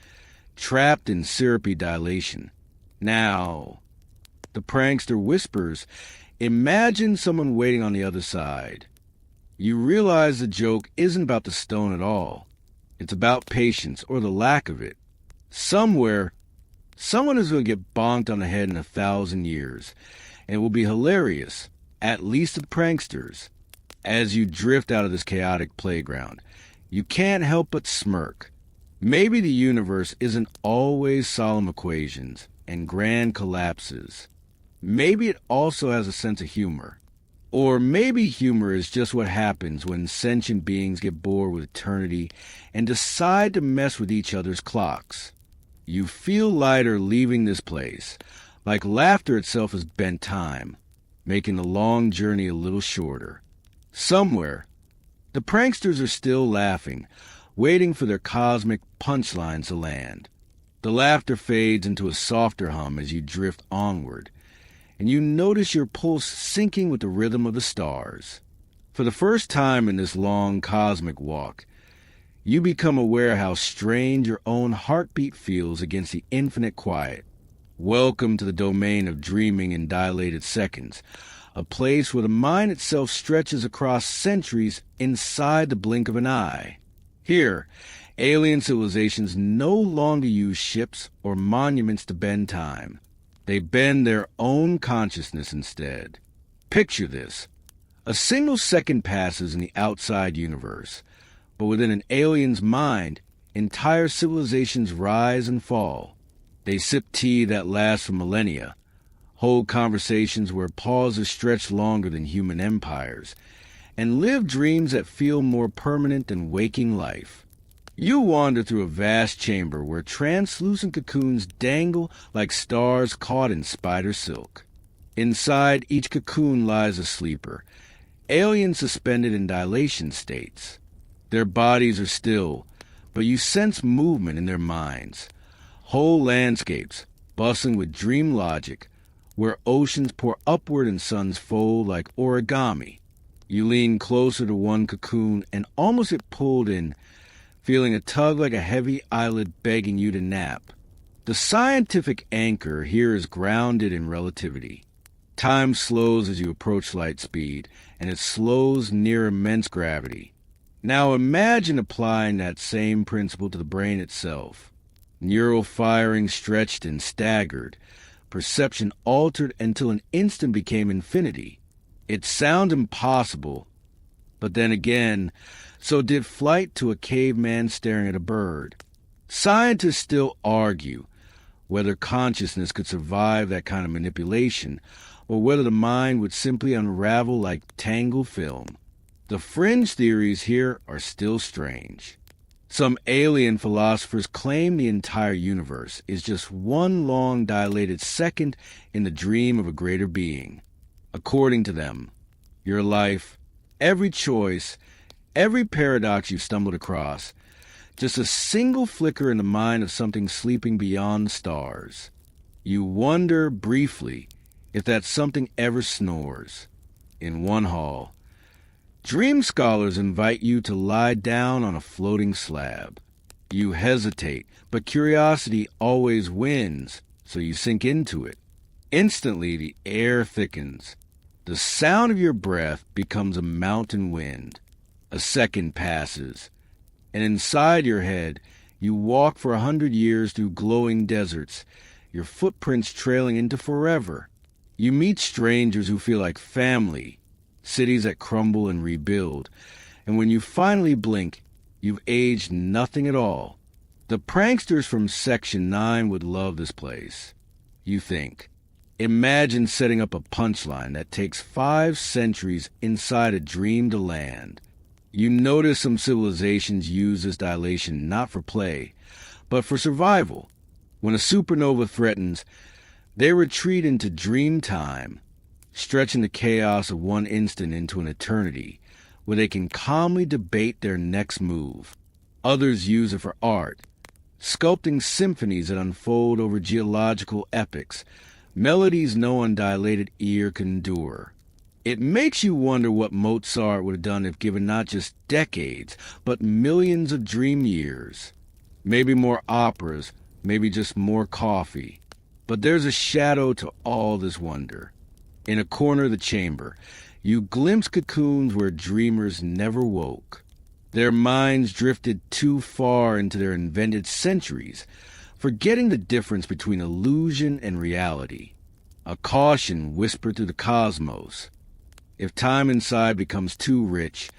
trapped in syrupy dilation. Now, the prankster whispers, imagine someone waiting on the other side. You realize the joke isn't about the stone at all. It's about patience, or the lack of it. Somewhere, someone is going to get bonked on the head in 1,000 years, and it will be hilarious, at least to the pranksters. As you drift out of this chaotic playground, you can't help but smirk. Maybe the universe isn't always solemn equations and grand collapses. Maybe it also has a sense of humor. Or maybe humor is just what happens when sentient beings get bored with eternity and decide to mess with each other's clocks. You feel lighter leaving this place, like laughter itself has bent time, making the long journey a little shorter. Somewhere, the pranksters are still laughing, waiting for their cosmic punchlines to land. The laughter fades into a softer hum as you drift onward, and you notice your pulse syncing with the rhythm of the stars. For the first time in this long cosmic walk, you become aware how strange your own heartbeat feels against the infinite quiet. Welcome to the domain of dreaming in dilated seconds, a place where the mind itself stretches across centuries inside the blink of an eye. Here, alien civilizations no longer use ships or monuments to bend time. They bend their own consciousness instead. Picture this. A single second passes in the outside universe, but within an alien's mind, entire civilizations rise and fall. They sip tea that lasts for millennia, hold conversations where pauses stretch longer than human empires, and live dreams that feel more permanent than waking life. You wander through a vast chamber where translucent cocoons dangle like stars caught in spider silk. Inside each cocoon lies a sleeper, aliens suspended in dilation states. Their bodies are still, but you sense movement in their minds. Whole landscapes, bustling with dream logic, where oceans pour upward and suns fold like origami. You lean closer to one cocoon and almost get pulled in, feeling a tug like a heavy eyelid begging you to nap. The scientific anchor here is grounded in relativity. Time slows as you approach light speed, and it slows near immense gravity. Now imagine applying that same principle to the brain itself. Neural firing stretched and staggered, perception altered until an instant became infinity. It sounds impossible, but then again, so did flight to a caveman staring at a bird. Scientists still argue whether consciousness could survive that kind of manipulation, or whether the mind would simply unravel like tangled film. The fringe theories here are still strange. Some alien philosophers claim the entire universe is just one long dilated second in the dream of a greater being. According to them, your life, every choice, every paradox you've stumbled across, just a single flicker in the mind of something sleeping beyond the stars. You wonder briefly if that something ever snores. In one hall, dream scholars invite you to lie down on a floating slab. You hesitate, but curiosity always wins, so you sink into it. Instantly, the air thickens. The sound of your breath becomes a mountain wind. A second passes, and inside your head, you walk for 100 years through glowing deserts, your footprints trailing into forever. You meet strangers who feel like family, cities that crumble and rebuild, and when you finally blink, you've aged nothing at all. The pranksters from Section 9 would love this place. You think. Imagine setting up a punchline that takes 5 centuries inside a dream to land. You notice some civilizations use this dilation not for play, but for survival. When a supernova threatens, they retreat into dream time, stretching the chaos of one instant into an eternity, where they can calmly debate their next move. Others use it for art, sculpting symphonies that unfold over geological epochs, melodies no undilated ear can endure. It makes you wonder what Mozart would have done if given not just decades, but millions of dream years. Maybe more operas, maybe just more coffee. But there's a shadow to all this wonder. In a corner of the chamber, You glimpse cocoons where dreamers never woke. Their minds drifted too far into their invented centuries, forgetting the difference between illusion and reality. A caution whispered through the cosmos. If time inside becomes too rich,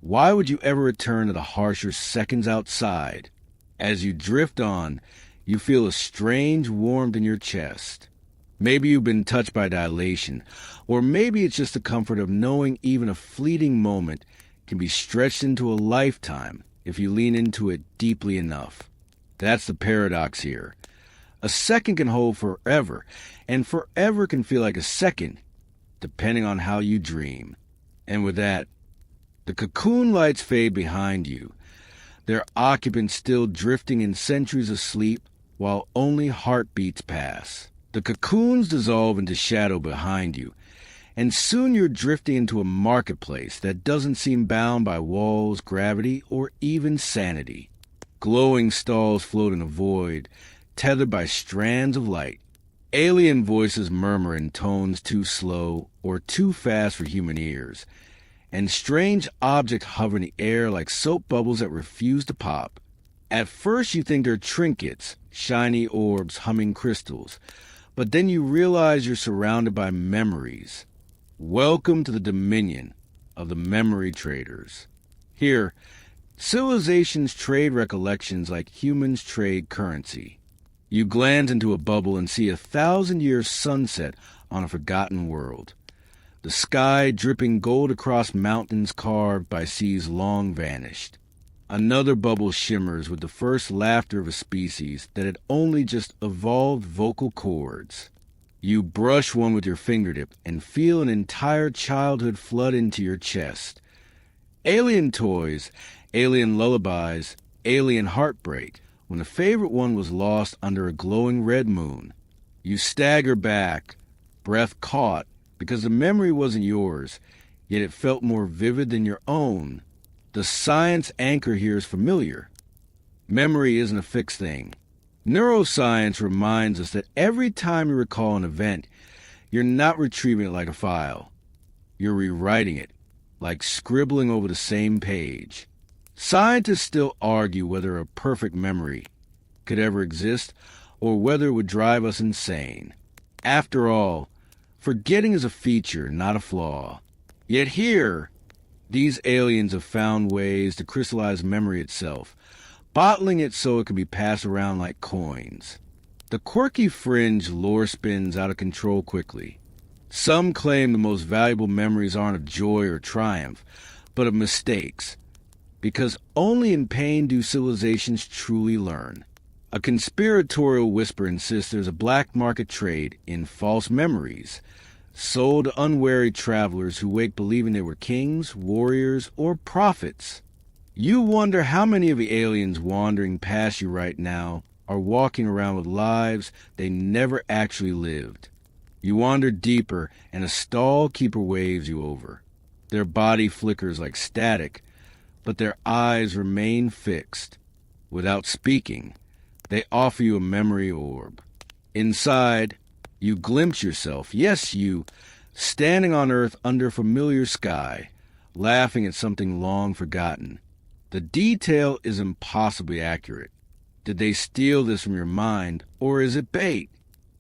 why would you ever return to the harsher seconds outside? As you drift on, you feel a strange warmth in your chest. Maybe you've been touched by dilation, or maybe it's just the comfort of knowing even a fleeting moment can be stretched into a lifetime if you lean into it deeply enough. That's the paradox here. A second can hold forever, and forever can feel like a second, depending on how you dream. And with that, the cocoon lights fade behind you, their occupants still drifting in centuries of sleep while only heartbeats pass. The cocoons dissolve into shadow behind you, and soon you're drifting into a marketplace that doesn't seem bound by walls, gravity, or even sanity. Glowing stalls float in a void, tethered by strands of light. Alien voices murmur in tones too slow or too fast for human ears, and strange objects hover in the air like soap bubbles that refuse to pop. At first you think they're trinkets, shiny orbs, humming crystals, but then you realize you're surrounded by memories. Welcome to the dominion of the memory traders. Here, civilizations trade recollections like humans trade currency. You glance into a bubble and see 1,000-year sunset on a forgotten world. The sky dripping gold across mountains carved by seas long vanished. Another bubble shimmers with the first laughter of a species that had only just evolved vocal cords. You brush one with your fingertip and feel an entire childhood flood into your chest. Alien toys, alien lullabies, alien heartbreak, when a favorite one was lost under a glowing red moon. You stagger back, breath caught, because the memory wasn't yours, yet it felt more vivid than your own. The science anchor here is familiar. Memory isn't a fixed thing. Neuroscience reminds us that every time you recall an event, you're not retrieving it like a file. You're rewriting it, like scribbling over the same page. Scientists still argue whether a perfect memory could ever exist or whether it would drive us insane. After all, forgetting is a feature, not a flaw. Yet here, these aliens have found ways to crystallize memory itself, bottling it so it can be passed around like coins. The quirky fringe lore spins out of control quickly. Some claim the most valuable memories aren't of joy or triumph, but of mistakes, because only in pain do civilizations truly learn. A conspiratorial whisper insists there's a black market trade in false memories, sold to unwary travelers who wake believing they were kings, warriors, or prophets. You wonder how many of the aliens wandering past you right now are walking around with lives they never actually lived. You wander deeper, and a stall keeper waves you over. Their body flickers like static, but their eyes remain fixed. Without speaking, they offer you a memory orb. Inside, you glimpse yourself, yes you, standing on Earth under a familiar sky, laughing at something long forgotten. The detail is impossibly accurate. Did they steal this from your mind, or is it bait?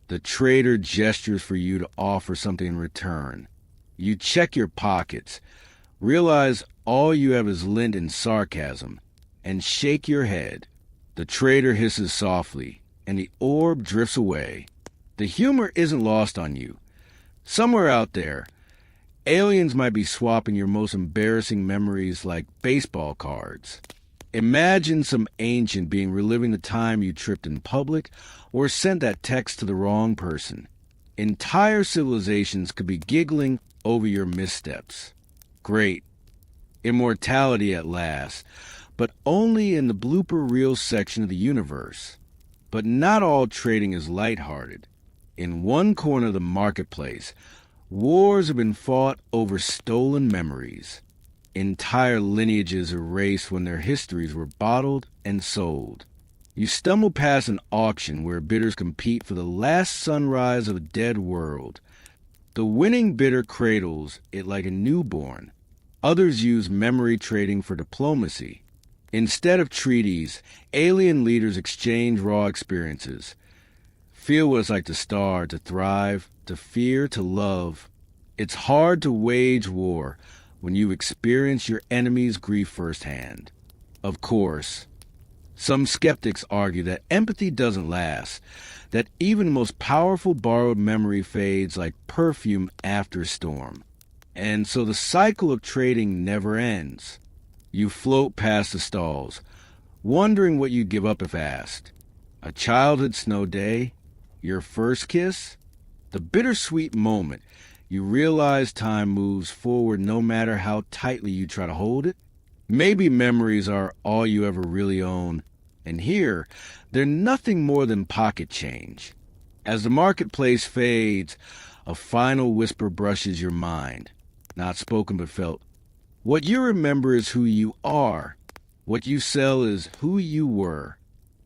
The trader gestures for you to offer something in return. You check your pockets, realize all you have is lint and sarcasm, and shake your head. The trader hisses softly, and the orb drifts away. The humor isn't lost on you. Somewhere out there, aliens might be swapping your most embarrassing memories like baseball cards. Imagine some ancient being reliving the time you tripped in public or sent that text to the wrong person. Entire civilizations could be giggling over your missteps. Great. Immortality at last, but only in the blooper reel section of the universe. But not all trading is lighthearted. In one corner of the marketplace, wars have been fought over stolen memories. Entire lineages erased when their histories were bottled and sold. You stumble past an auction where bidders compete for the last sunrise of a dead world. The winning bidder cradles it like a newborn. Others use memory trading for diplomacy. Instead of treaties, alien leaders exchange raw experiences. Feel what it's like to starve, to thrive, to fear, to love. It's hard to wage war when you experience your enemy's grief firsthand. Of course, some skeptics argue that empathy doesn't last, that even the most powerful borrowed memory fades like perfume after a storm. And so the cycle of trading never ends. You float past the stalls, wondering what you'd give up if asked. A childhood snow day? Your first kiss? The bittersweet moment you realize time moves forward no matter how tightly you try to hold it? Maybe memories are all you ever really own, and here, they're nothing more than pocket change. As the marketplace fades, a final whisper brushes your mind. Not spoken but felt. What you remember is who you are. What you sell is who you were.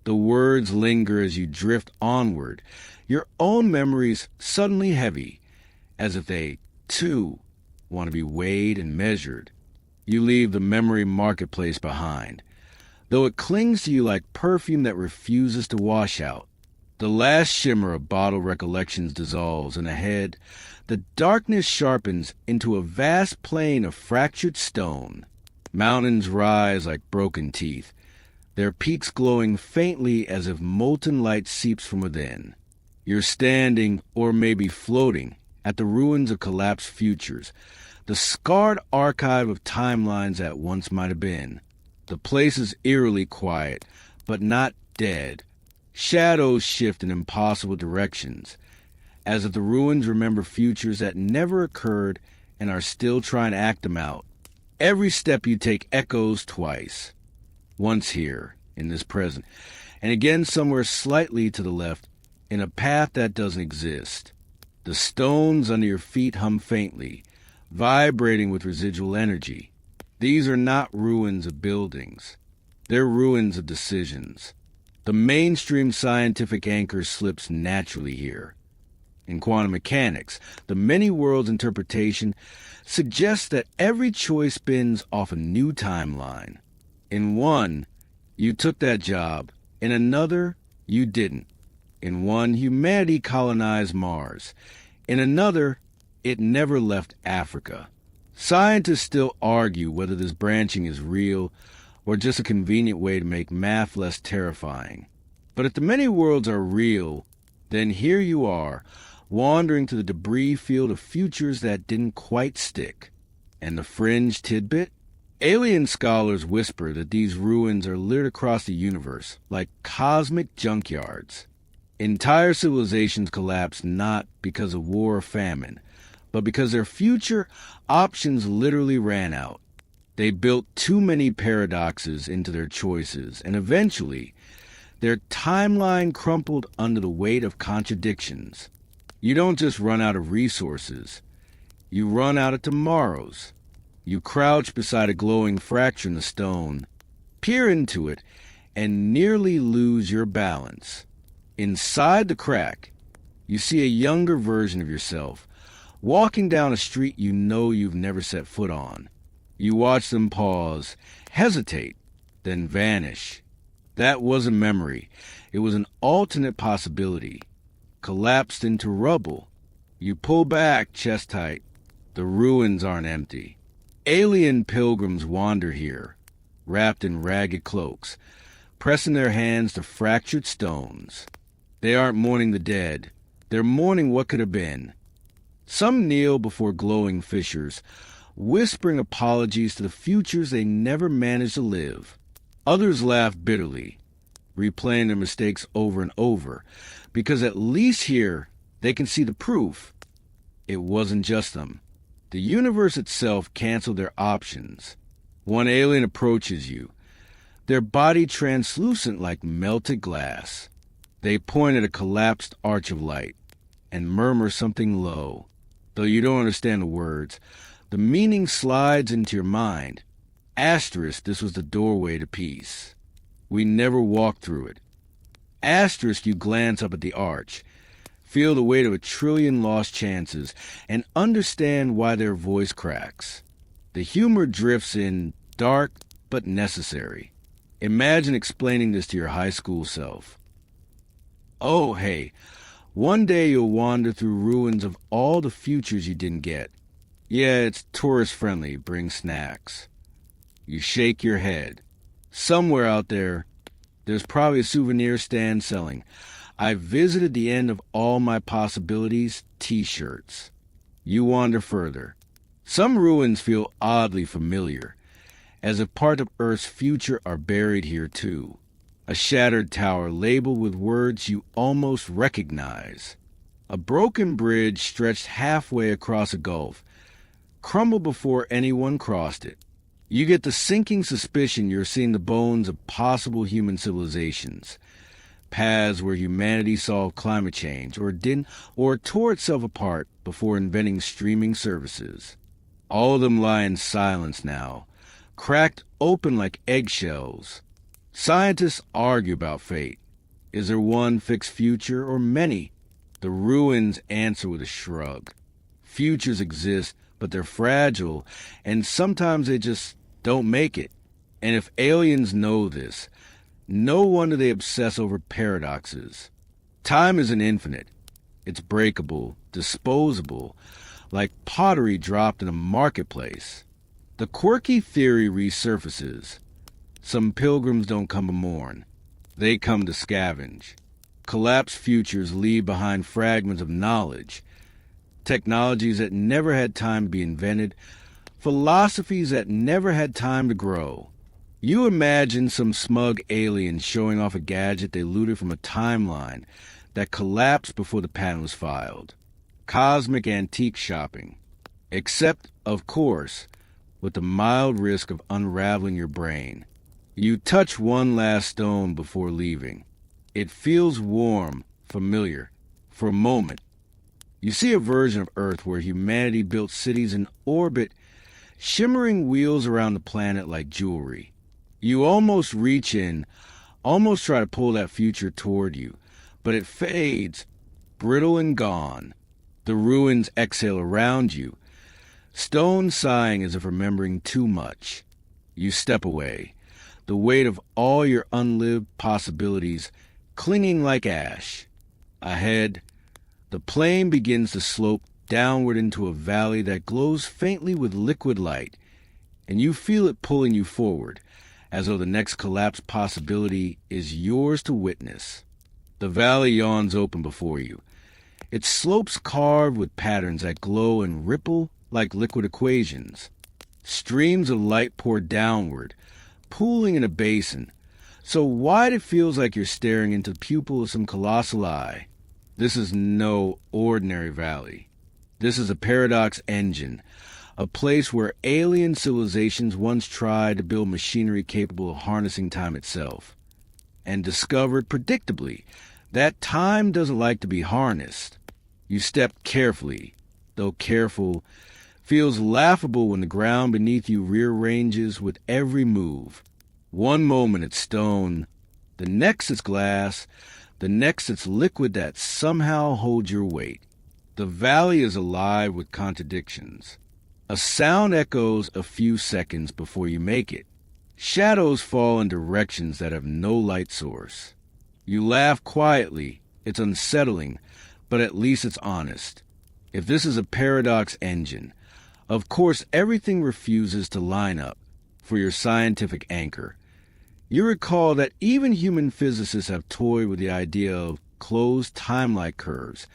The words linger as you drift onward, your own memories suddenly heavy, as if they, too, want to be weighed and measured. You leave the memory marketplace behind, though it clings to you like perfume that refuses to wash out. The last shimmer of bottled recollections dissolves, and ahead, the darkness sharpens into a vast plain of fractured stone. Mountains rise like broken teeth, their peaks glowing faintly as if molten light seeps from within. You're standing, or maybe floating, at the ruins of collapsed futures, the scarred archive of timelines that once might have been. The place is eerily quiet, but not dead. Shadows shift in impossible directions, as if the ruins remember futures that never occurred and are still trying to act them out. Every step you take echoes twice. Once here, in this present, and again somewhere slightly to the left, in a path that doesn't exist. The stones under your feet hum faintly, vibrating with residual energy. These are not ruins of buildings. They're ruins of decisions. The mainstream scientific anchor slips naturally here. In quantum mechanics, the many worlds interpretation suggests that every choice spins off a new timeline. In one, you took that job. In another, you didn't. In one, humanity colonized Mars. In another, it never left Africa. Scientists still argue whether this branching is real or just a convenient way to make math less terrifying. But if the many worlds are real, then here you are, wandering to the debris field of futures that didn't quite stick. And the fringe tidbit? Alien scholars whisper that these ruins are littered across the universe, like cosmic junkyards. Entire civilizations collapse not because of war or famine, but because their future options literally ran out. They built too many paradoxes into their choices, and eventually, their timeline crumpled under the weight of contradictions. You don't just run out of resources. You run out of tomorrows. You crouch beside a glowing fracture in the stone, peer into it, and nearly lose your balance. Inside the crack, you see a younger version of yourself, walking down a street you know you've never set foot on. You watch them pause, hesitate, then vanish. That wasn't memory. It was an alternate possibility, collapsed into rubble. You pull back, chest tight. The ruins aren't empty. Alien pilgrims wander here, wrapped in ragged cloaks, pressing their hands to fractured stones. They aren't mourning the dead. They're mourning what could have been. Some kneel before glowing fissures, whispering apologies to the futures they never managed to live. Others laugh bitterly, replaying their mistakes over and over, because at least here they can see the proof. It wasn't just them. The universe itself canceled their options. One alien approaches you, their body translucent like melted glass. They point at a collapsed arch of light and murmur something low. Though you don't understand the words, the meaning slides into your mind. Asterisk, this was the doorway to peace. We never walked through it. Asterisk, you glance up at the arch, feel the weight of 1,000,000,000,000 lost chances, and understand why their voice cracks. The humor drifts in, dark but necessary. Imagine explaining this to your high school self. Oh, hey, one day you'll wander through ruins of all the futures you didn't get. Yeah, it's tourist-friendly, bring snacks. You shake your head. Somewhere out there's probably a souvenir stand selling "I visited the end of all my possibilities" t-shirts. You wander further. Some ruins feel oddly familiar, as if part of Earth's future are buried here too. A shattered tower labeled with words you almost recognize. A broken bridge stretched halfway across a gulf, crumbled before anyone crossed it. You get the sinking suspicion you're seeing the bones of possible human civilizations, paths where humanity solved climate change or didn't, or tore itself apart before inventing streaming services. All of them lie in silence now, cracked open like eggshells. Scientists argue about fate. Is there one fixed future or many? The ruins answer with a shrug. Futures exist, but they're fragile, and sometimes they just don't make it. And if aliens know this, no wonder they obsess over paradoxes. Time isn't infinite. It's breakable, disposable, like pottery dropped in a marketplace. The quirky theory resurfaces. Some pilgrims don't come to mourn. They come to scavenge. Collapsed futures leave behind fragments of knowledge, technologies that never had time to be invented, philosophies that never had time to grow. You imagine some smug alien showing off a gadget they looted from a timeline that collapsed before the patent was filed. Cosmic antique shopping. Except, of course, with the mild risk of unraveling your brain. You touch one last stone before leaving. It feels warm, familiar, for a moment. You see a version of Earth where humanity built cities in orbit, shimmering wheels around the planet like jewelry. You almost reach in, almost try to pull that future toward you, but it fades, brittle and gone. The ruins exhale around you, stone sighing as if remembering too much. You step away, the weight of all your unlived possibilities clinging like ash. Ahead, the plane begins to slope downward into a valley that glows faintly with liquid light, and you feel it pulling you forward, as though the next collapse possibility is yours to witness. The valley yawns open before you, its slopes carved with patterns that glow and ripple like liquid equations. Streams of light pour downward, pooling in a basin, so wide it feels like you're staring into the pupil of some colossal eye. This is no ordinary valley. This is a paradox engine, a place where alien civilizations once tried to build machinery capable of harnessing time itself, and discovered, predictably, that time doesn't like to be harnessed. You step carefully, though careful feels laughable when the ground beneath you rearranges with every move. One moment it's stone, the next it's glass, the next it's liquid that somehow holds your weight. The valley is alive with contradictions. A sound echoes a few seconds before you make it. Shadows fall in directions that have no light source. You laugh quietly. It's unsettling, but at least it's honest. If this is a paradox engine, of course everything refuses to line up for your scientific anchor. You recall that even human physicists have toyed with the idea of closed time-like curves,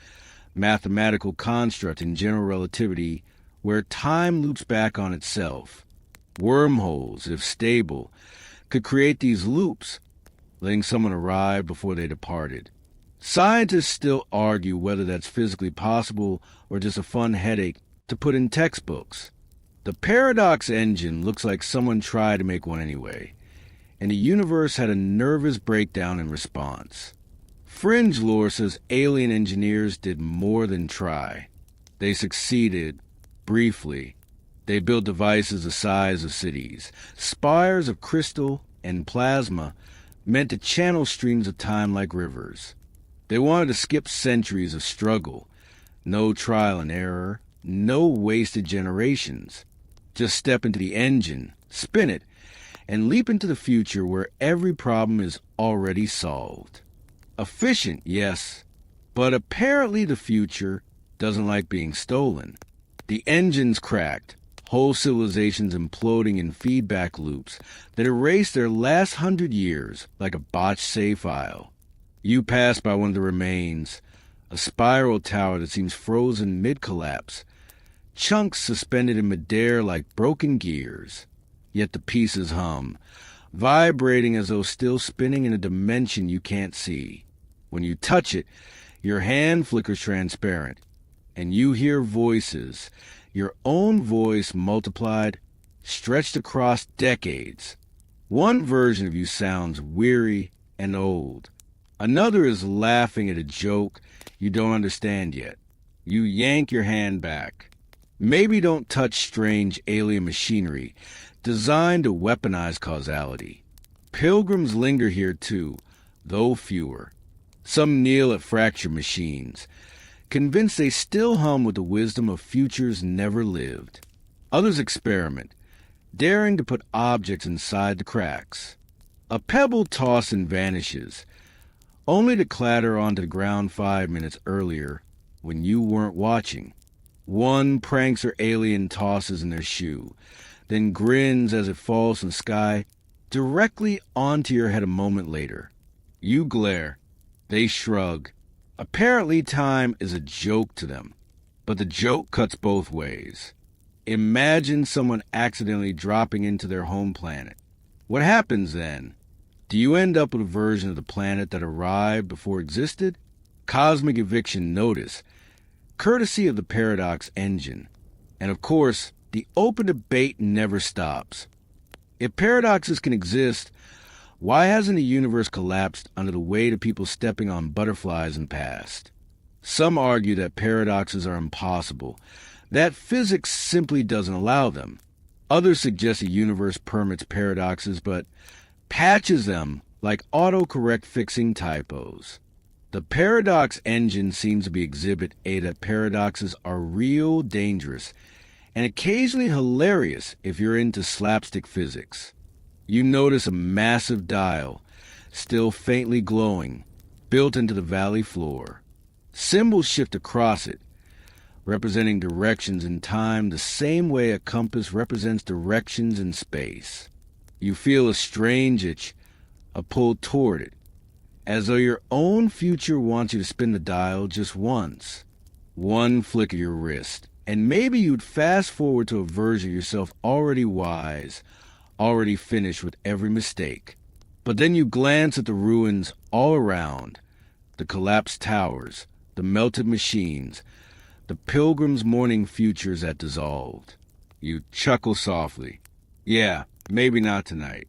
mathematical construct in general relativity where time loops back on itself. Wormholes, if stable, could create these loops, letting someone arrive before they departed. Scientists still argue whether that's physically possible or just a fun headache to put in textbooks. The paradox engine looks like someone tried to make one anyway, and the universe had a nervous breakdown in response. Fringe lore says alien engineers did more than try. They succeeded, briefly. They built devices the size of cities, spires of crystal and plasma meant to channel streams of time like rivers. They wanted to skip centuries of struggle. No trial and error, no wasted generations. Just step into the engine, spin it, and leap into the future where every problem is already solved. Efficient, yes, but apparently the future doesn't like being stolen. The engine's cracked, whole civilizations imploding in feedback loops that erase their last 100 years like a botched save file. You pass by one of the remains, a spiral tower that seems frozen mid-collapse, chunks suspended in midair like broken gears. Yet the pieces hum, vibrating as though still spinning in a dimension you can't see. When you touch it, your hand flickers transparent, and you hear voices, your own voice multiplied, stretched across decades. One version of you sounds weary and old. Another is laughing at a joke you don't understand yet. You yank your hand back. Maybe don't touch strange alien machinery designed to weaponize causality. Pilgrims linger here too, though fewer. Some kneel at fractured machines, convinced they still hum with the wisdom of futures never lived. Others experiment, daring to put objects inside the cracks. A pebble tosses and vanishes, only to clatter onto the ground 5 minutes earlier when you weren't watching. One pranks her alien tosses in their shoe, then grins as it falls from the sky directly onto your head a moment later. You glare. They shrug. Apparently time is a joke to them, but the joke cuts both ways. Imagine someone accidentally dropping into their home planet. What happens then? Do you end up with a version of the planet that arrived before it existed? Cosmic eviction notice, courtesy of the Paradox engine. And of course, the open debate never stops. If paradoxes can exist, why hasn't the universe collapsed under the weight of people stepping on butterflies in the past? Some argue that paradoxes are impossible, that physics simply doesn't allow them. Others suggest the universe permits paradoxes, but patches them like autocorrect fixing typos. The Paradox engine seems to be Exhibit A that paradoxes are real dangerous and occasionally hilarious if you're into slapstick physics. You notice a massive dial, still faintly glowing, built into the valley floor. Symbols shift across it, representing directions in time the same way a compass represents directions in space. You feel a strange itch, a pull toward it, as though your own future wants you to spin the dial just once. One flick of your wrist, and maybe you'd fast forward to a version of yourself already wise, already finished with every mistake. But then you glance at the ruins all around, the collapsed towers, the melted machines, the pilgrim's mourning futures that dissolved. You chuckle softly. Yeah, maybe not tonight.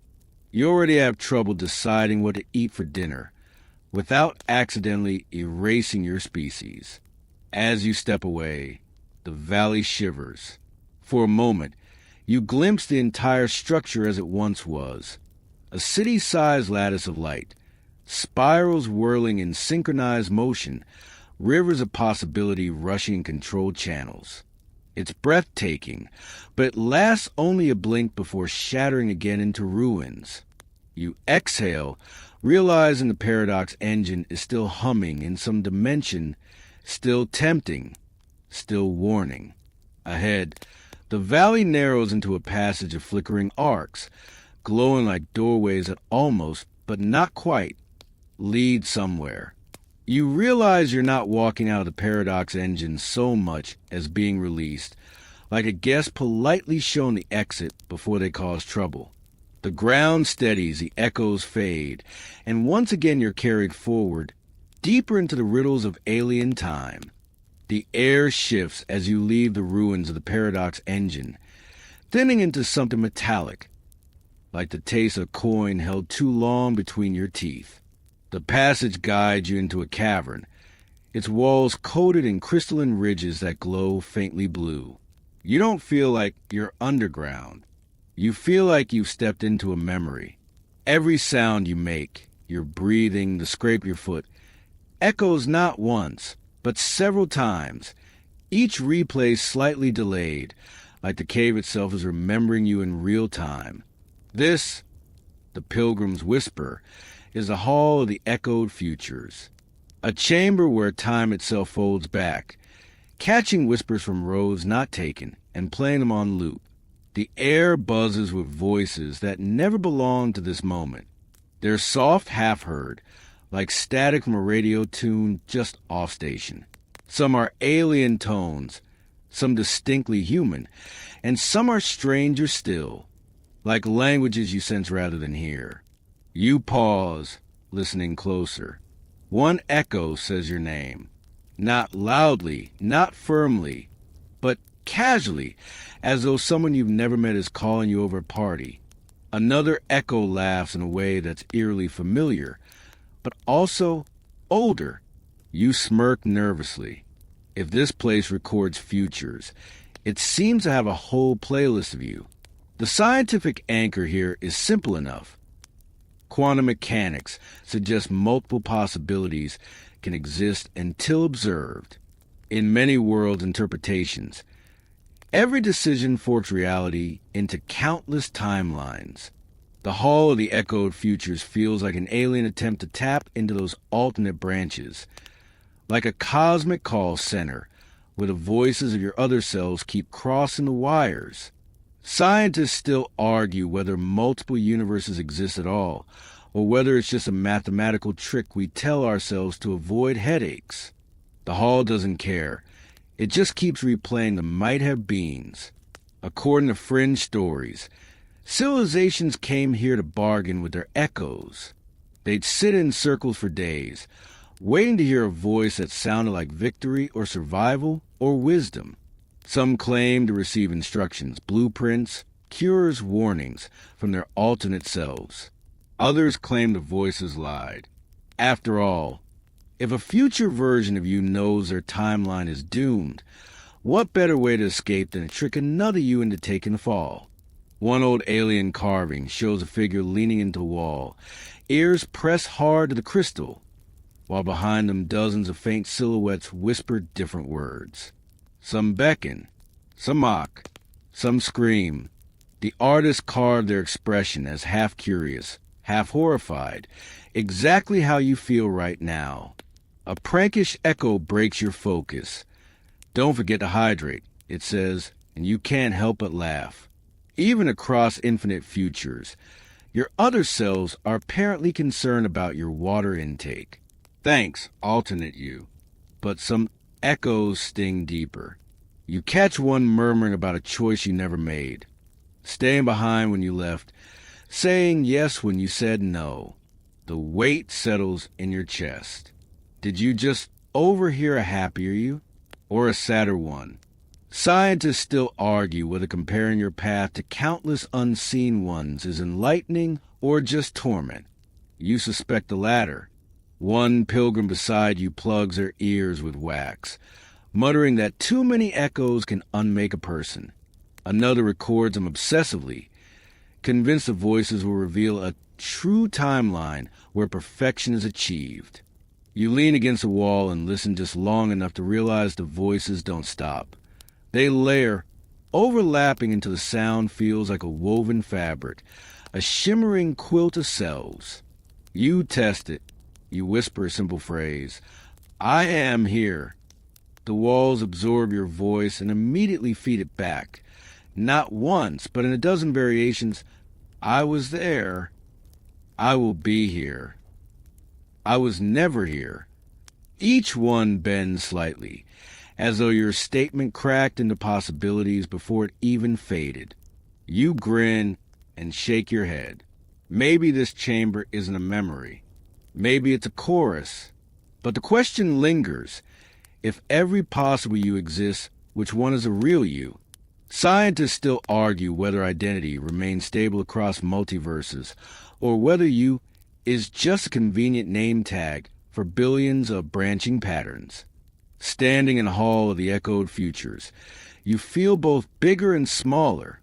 You already have trouble deciding what to eat for dinner without accidentally erasing your species. As you step away, the valley shivers. For a moment, you glimpse the entire structure as it once was. A city-sized lattice of light, spirals whirling in synchronized motion, rivers of possibility rushing in controlled channels. It's breathtaking, but it lasts only a blink before shattering again into ruins. You exhale, realizing the Paradox engine is still humming in some dimension, still tempting, still warning. Ahead, the valley narrows into a passage of flickering arcs, glowing like doorways that almost, but not quite, lead somewhere. You realize you're not walking out of the Paradox engine so much as being released, like a guest politely shown the exit before they cause trouble. The ground steadies, the echoes fade, and once again you're carried forward, deeper into the riddles of alien time. The air shifts as you leave the ruins of the Paradox engine, thinning into something metallic, like the taste of a coin held too long between your teeth. The passage guides you into a cavern, its walls coated in crystalline ridges that glow faintly blue. You don't feel like you're underground. You feel like you've stepped into a memory. Every sound you make, your breathing, the scrape of your foot, Echoes not once, but several times, each replay slightly delayed, like the cave itself is remembering you in real time. This, the Pilgrim's Whisper, is the hall of the echoed futures, a chamber where time itself folds back, catching whispers from roads not taken and playing them on loop. The air buzzes with voices that never belonged to this moment. They're soft half-heard, like static from a radio tune just off station. Some are alien tones, some distinctly human, and some are stranger still, like languages you sense rather than hear. You pause, listening closer. One echo says your name, not loudly, not firmly, but casually, as though someone you've never met is calling you over a party. Another echo laughs in a way that's eerily familiar, but also older. You smirk nervously. If this place records futures, it seems to have a whole playlist of you. The scientific anchor here is simple enough. Quantum mechanics suggests multiple possibilities can exist until observed. In many worlds' interpretations, every decision forks reality into countless timelines. The Hall of the Echoed Futures feels like an alien attempt to tap into those alternate branches, like a cosmic call center where the voices of your other selves keep crossing the wires. Scientists still argue whether multiple universes exist at all, or whether it's just a mathematical trick we tell ourselves to avoid headaches. The Hall doesn't care. It just keeps replaying the might-have-beens. According to fringe stories, civilizations came here to bargain with their echoes. They'd sit in circles for days, waiting to hear a voice that sounded like victory or survival or wisdom. Some claimed to receive instructions, blueprints, cures, warnings from their alternate selves. Others claimed the voices lied. After all, if a future version of you knows their timeline is doomed, what better way to escape than to trick another you into taking the fall? One old alien carving shows a figure leaning into the wall, ears pressed hard to the crystal, while behind them dozens of faint silhouettes whisper different words. Some beckon, some mock, some scream. The artists carve their expression as half curious, half horrified, exactly how you feel right now. A prankish echo breaks your focus. Don't forget to hydrate, it says, and you can't help but laugh. Even across infinite futures, your other selves are apparently concerned about your water intake. Thanks, alternate you. But some echoes sting deeper. You catch one murmuring about a choice you never made, staying behind when you left, saying yes when you said no. The weight settles in your chest. Did you just overhear a happier you, or a sadder one? Scientists still argue whether comparing your path to countless unseen ones is enlightening or just torment. You suspect the latter. One pilgrim beside you plugs their ears with wax, muttering that too many echoes can unmake a person. Another records them obsessively, convinced the voices will reveal a true timeline where perfection is achieved. You lean against a wall and listen just long enough to realize the voices don't stop. They layer, overlapping until the sound feels like a woven fabric, a shimmering quilt of cells. You test it. You whisper a simple phrase, "I am here." The walls absorb your voice and immediately feed it back. Not once, but in a dozen variations. I was there. I will be here. I was never here. Each one bends slightly, as though your statement cracked into possibilities before it even faded. You grin and shake your head. Maybe this chamber isn't a memory. Maybe it's a chorus. But the question lingers. If every possible you exists, which one is a real you? Scientists still argue whether identity remains stable across multiverses, or whether you is just a convenient name tag for billions of branching patterns. Standing in the Hall of the Echoed Futures, you feel both bigger and smaller,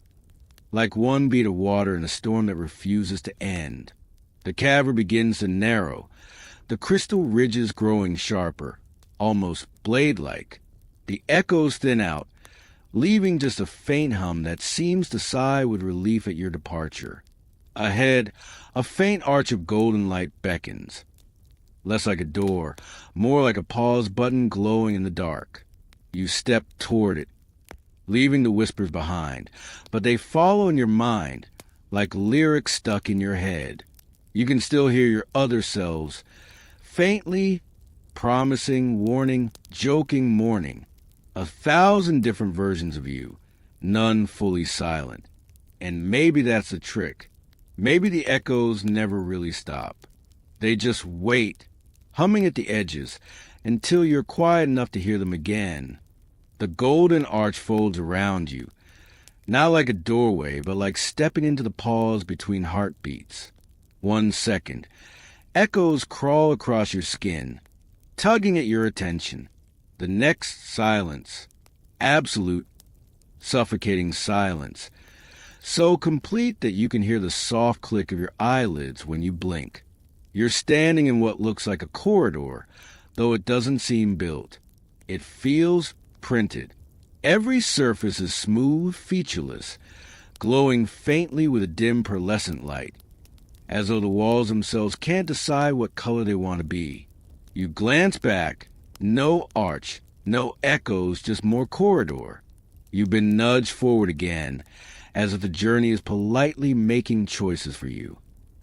like one bead of water in a storm that refuses to end. The cavern begins to narrow, the crystal ridges growing sharper, almost blade-like. The echoes thin out, leaving just a faint hum that seems to sigh with relief at your departure. Ahead, a faint arch of golden light beckons. Less like a door, more like a pause button glowing in the dark. You step toward it, leaving the whispers behind, but they follow in your mind like lyrics stuck in your head. You can still hear your other selves, faintly promising, warning, joking, mourning. 1,000 different versions of you, none fully silent. And maybe that's the trick. Maybe the echoes never really stop. They just wait, humming at the edges, until you're quiet enough to hear them again. The golden arch folds around you, not like a doorway, but like stepping into the pause between heartbeats. 1 second. Echoes crawl across your skin, tugging at your attention. The next, silence. Absolute, suffocating silence. So complete that you can hear the soft click of your eyelids when you blink. You're standing in what looks like a corridor, though it doesn't seem built. It feels printed. Every surface is smooth, featureless, glowing faintly with a dim pearlescent light, as though the walls themselves can't decide what color they want to be. You glance back. No arch, no echoes, just more corridor. You've been nudged forward again, as if the journey is politely making choices for you.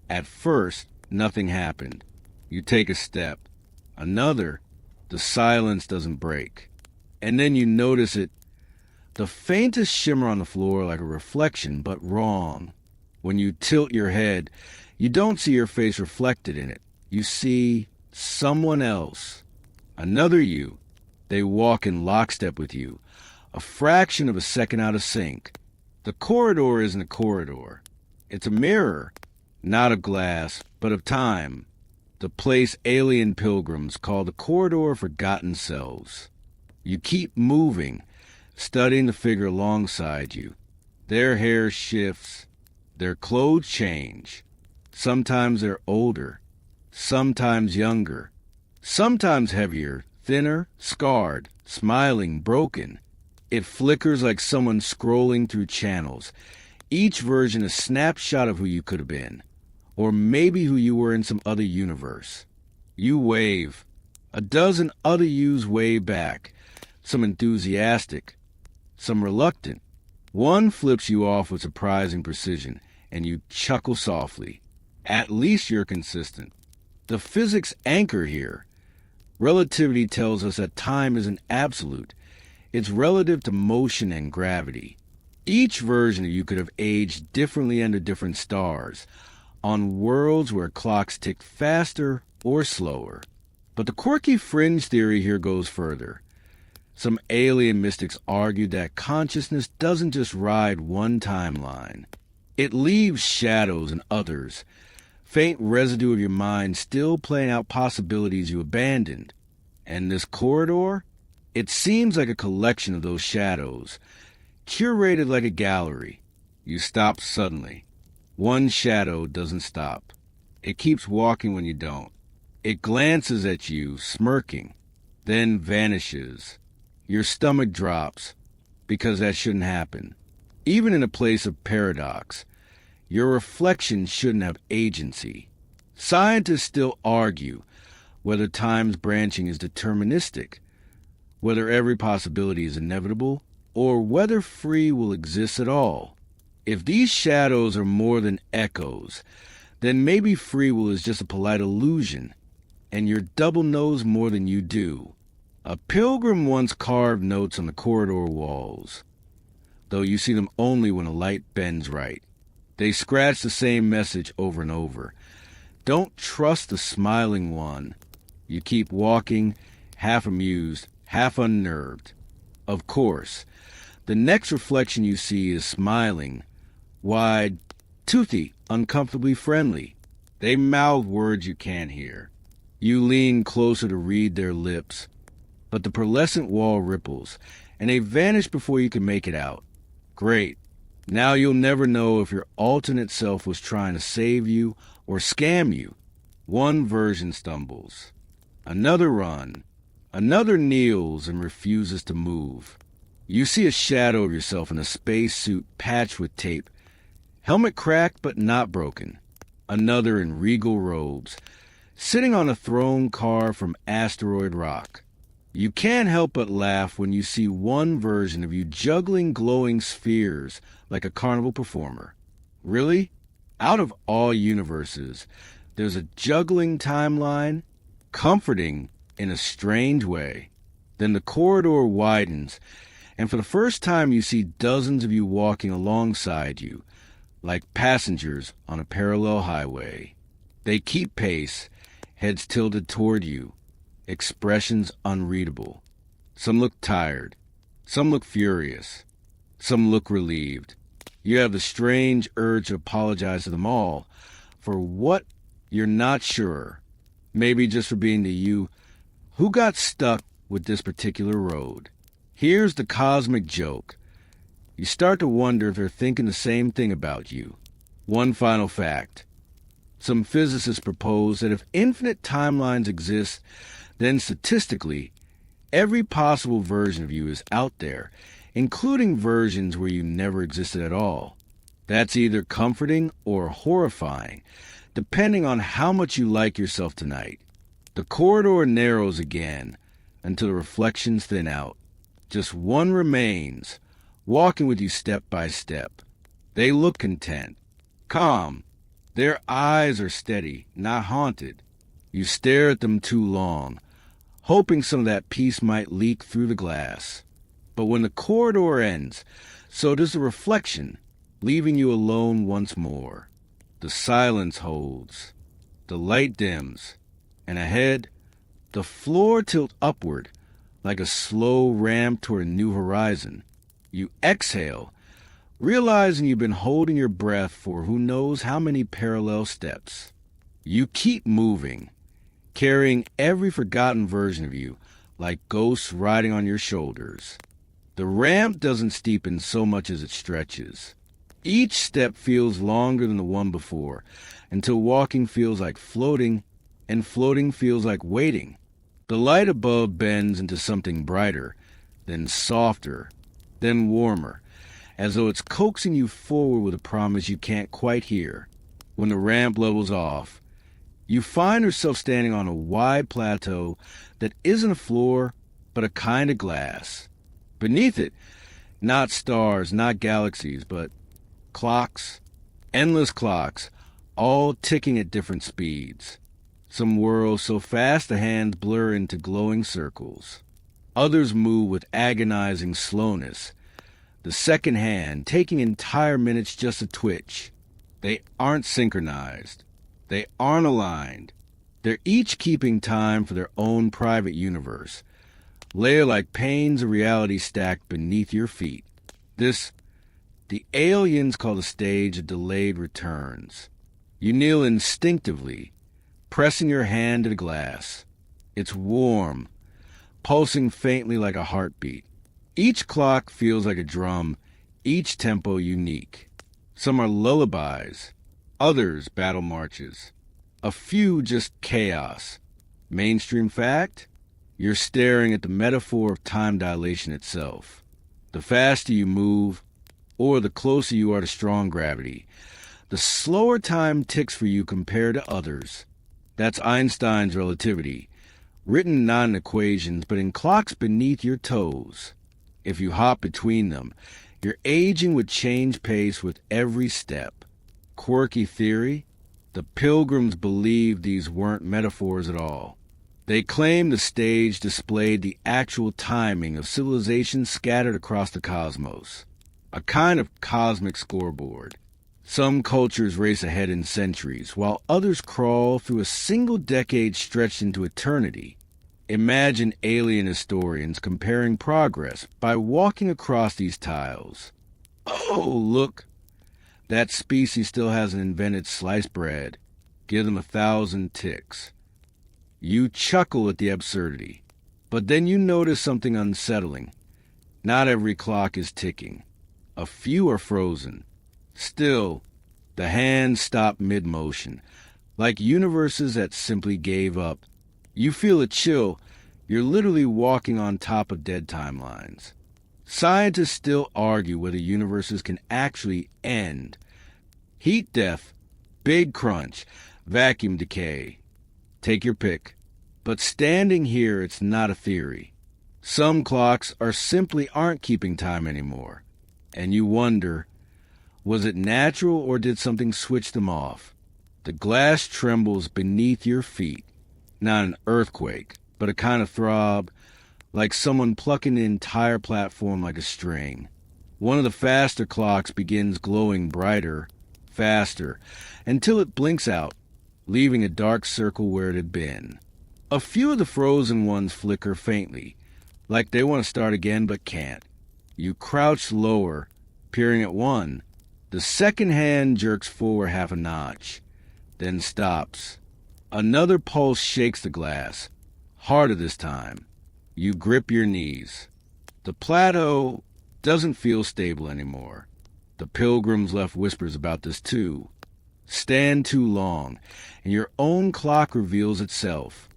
At first, nothing happened. You take a step. Another, the silence doesn't break. And then you notice it, the faintest shimmer on the floor like a reflection, but wrong. When you tilt your head, you don't see your face reflected in it. You see someone else. Another you. They walk in lockstep with you, a fraction of a second out of sync. The corridor isn't a corridor. It's a mirror, not of glass, but of time. The place alien pilgrims call the corridor of forgotten selves. You keep moving, studying the figure alongside you. Their hair shifts. Their clothes change. Sometimes they're older, sometimes younger. Sometimes heavier, thinner, scarred, smiling, broken. It flickers like someone scrolling through channels, each version a snapshot of who you could have been, or maybe who you were in some other universe. You wave. A dozen other yous wave back, some enthusiastic, some reluctant. One flips you off with surprising precision, and you chuckle softly. At least you're consistent. The physics anchor here. Relativity tells us that time isn't absolute. It's relative to motion and gravity. Each version of you could have aged differently under different stars, on worlds where clocks tick faster or slower. But the quirky fringe theory here goes further. Some alien mystics argue that consciousness doesn't just ride one timeline. It leaves shadows in others, faint residue of your mind still playing out possibilities you abandoned. And this corridor? It seems like a collection of those shadows, curated like a gallery. You stop suddenly. One shadow doesn't stop. It keeps walking when you don't. It glances at you, smirking, then vanishes. Your stomach drops, because that shouldn't happen. Even in a place of paradox, your reflection shouldn't have agency. Scientists still argue whether time's branching is deterministic, whether every possibility is inevitable, or whether free will exists at all. If these shadows are more than echoes, then maybe free will is just a polite illusion, and your double knows more than you do. A pilgrim once carved notes on the corridor walls, though you see them only when a light bends right. They scratch the same message over and over. Don't trust the smiling one. You keep walking, half amused, half unnerved. Of course, the next reflection you see is smiling, wide, toothy, uncomfortably friendly. They mouth words you can't hear. You lean closer to read their lips, but the pearlescent wall ripples, and they vanish before you can make it out. Great. Now you'll never know if your alternate self was trying to save you or scam you. One version stumbles. Another run. Another kneels and refuses to move. You see a shadow of yourself in a spacesuit patched with tape. Helmet cracked but not broken. Another in regal robes, sitting on a throne carved from asteroid rock. You can't help but laugh when you see one version of you juggling glowing spheres like a carnival performer. Really? Out of all universes, there's a juggling timeline? Comforting in a strange way. Then the corridor widens, and for the first time you see dozens of you walking alongside you, like passengers on a parallel highway. They keep pace, heads tilted toward you, expressions unreadable. Some look tired, some look furious, some look relieved. You have the strange urge to apologize to them all for what you're not sure, maybe just for being the you who got stuck with this particular road. Here's the cosmic joke. You start to wonder if they're thinking the same thing about you. One final fact. Some physicists propose that if infinite timelines exist, then statistically, every possible version of you is out there, including versions where you never existed at all. That's either comforting or horrifying, depending on how much you like yourself tonight. The corridor narrows again until the reflections thin out. Just one remains, walking with you step by step. They look content, calm. Their eyes are steady, not haunted. You stare at them too long, hoping some of that peace might leak through the glass. But when the corridor ends, so does the reflection, leaving you alone once more. The silence holds. The light dims. And ahead, the floor tilts upward, like a slow ramp toward a new horizon. You exhale, realizing you've been holding your breath for who knows how many parallel steps. You keep moving, carrying every forgotten version of you, like ghosts riding on your shoulders. The ramp doesn't steepen so much as it stretches. Each step feels longer than the one before, until walking feels like floating, and floating feels like waiting. The light above bends into something brighter, then softer, then warmer, as though it's coaxing you forward with a promise you can't quite hear. When the ramp levels off, you find yourself standing on a wide plateau that isn't a floor, but a kind of glass. Beneath it, not stars, not galaxies, but clocks, endless clocks, all ticking at different speeds. Some whirl so fast the hands blur into glowing circles. Others move with agonizing slowness, the second hand taking entire minutes just to twitch. They aren't synchronized. They aren't aligned. They're each keeping time for their own private universe, layer like panes of reality stacked beneath your feet. The aliens call the stage a delayed returns. You kneel instinctively, pressing your hand to the glass. It's warm, pulsing faintly like a heartbeat. Each clock feels like a drum, each tempo unique. Some are lullabies, others battle marches, a few just chaos. Mainstream fact? You're staring at the metaphor of time dilation itself. The faster you move, or the closer you are to strong gravity, the slower time ticks for you compared to others. That's Einstein's relativity, written not in equations, but in clocks beneath your toes. If you hop between them, your aging would change pace with every step. Quirky theory? The pilgrims believed these weren't metaphors at all. They claimed the stage displayed the actual timing of civilizations scattered across the cosmos, a kind of cosmic scoreboard. Some cultures race ahead in centuries, while others crawl through a single decade stretched into eternity. Imagine alien historians comparing progress by walking across these tiles. Oh, look! That species still hasn't invented sliced bread. Give them 1,000 ticks. You chuckle at the absurdity, but then you notice something unsettling. Not every clock is ticking. A few are frozen. Still, the hands stop mid-motion, like universes that simply gave up. You feel a chill. You're literally walking on top of dead timelines. Scientists still argue whether universes can actually end. Heat death, big crunch, vacuum decay. Take your pick. But standing here, it's not a theory. Some clocks simply aren't keeping time anymore. And you wonder, was it natural or did something switch them off? The glass trembles beneath your feet. Not an earthquake, but a kind of throb, like someone plucking the entire platform like a string. One of the faster clocks begins glowing brighter, faster, until it blinks out, leaving a dark circle where it had been. A few of the frozen ones flicker faintly, like they want to start again but can't. You crouch lower, peering at one. The second hand jerks forward half a notch, then stops. Another pulse shakes the glass, harder this time. You grip your knees. The plateau doesn't feel stable anymore. The pilgrims left whispers about this too. Stand too long, and your own clock reveals itself.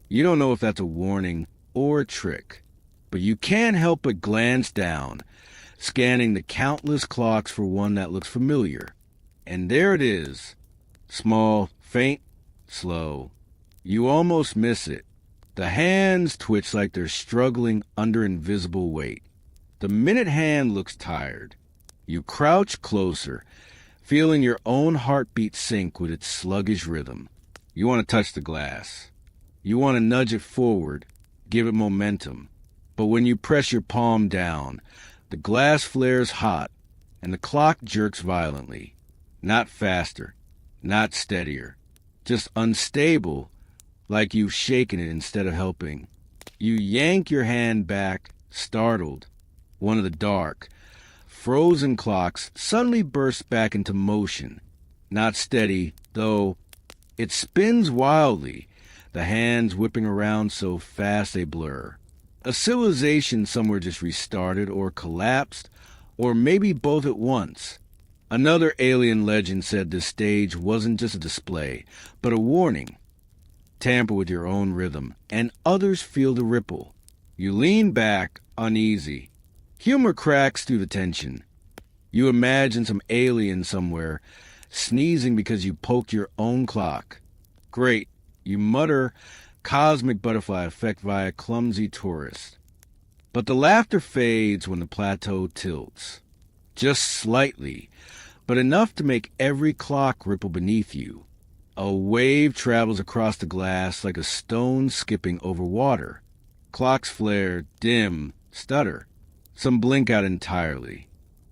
You don't know if that's a warning or a trick, but you can't help but glance down, scanning the countless clocks for one that looks familiar. And there it is. Small, faint, slow. You almost miss it. The hands twitch like they're struggling under invisible weight. The minute hand looks tired. You crouch closer, feeling your own heartbeat sync with its sluggish rhythm. You want to touch the glass. You want to nudge it forward, give it momentum. But when you press your palm down, the glass flares hot, and the clock jerks violently. Not faster, not steadier, just unstable, like you've shaken it instead of helping. You yank your hand back, startled. One of the dark, frozen clocks suddenly bursts back into motion. Not steady, though. It spins wildly, the hands whipping around so fast they blur. A civilization somewhere just restarted or collapsed, or maybe both at once. Another alien legend said this stage wasn't just a display, but a warning. Tamper with your own rhythm, and others feel the ripple. You lean back, uneasy. Humor cracks through the tension. You imagine some alien somewhere, sneezing because you poked your own clock. Great, you mutter, cosmic butterfly effect via clumsy tourist. But the laughter fades when the plateau tilts. Just slightly, but enough to make every clock ripple beneath you. A wave travels across the glass like a stone skipping over water. Clocks flare, dim, stutter. Some blink out entirely.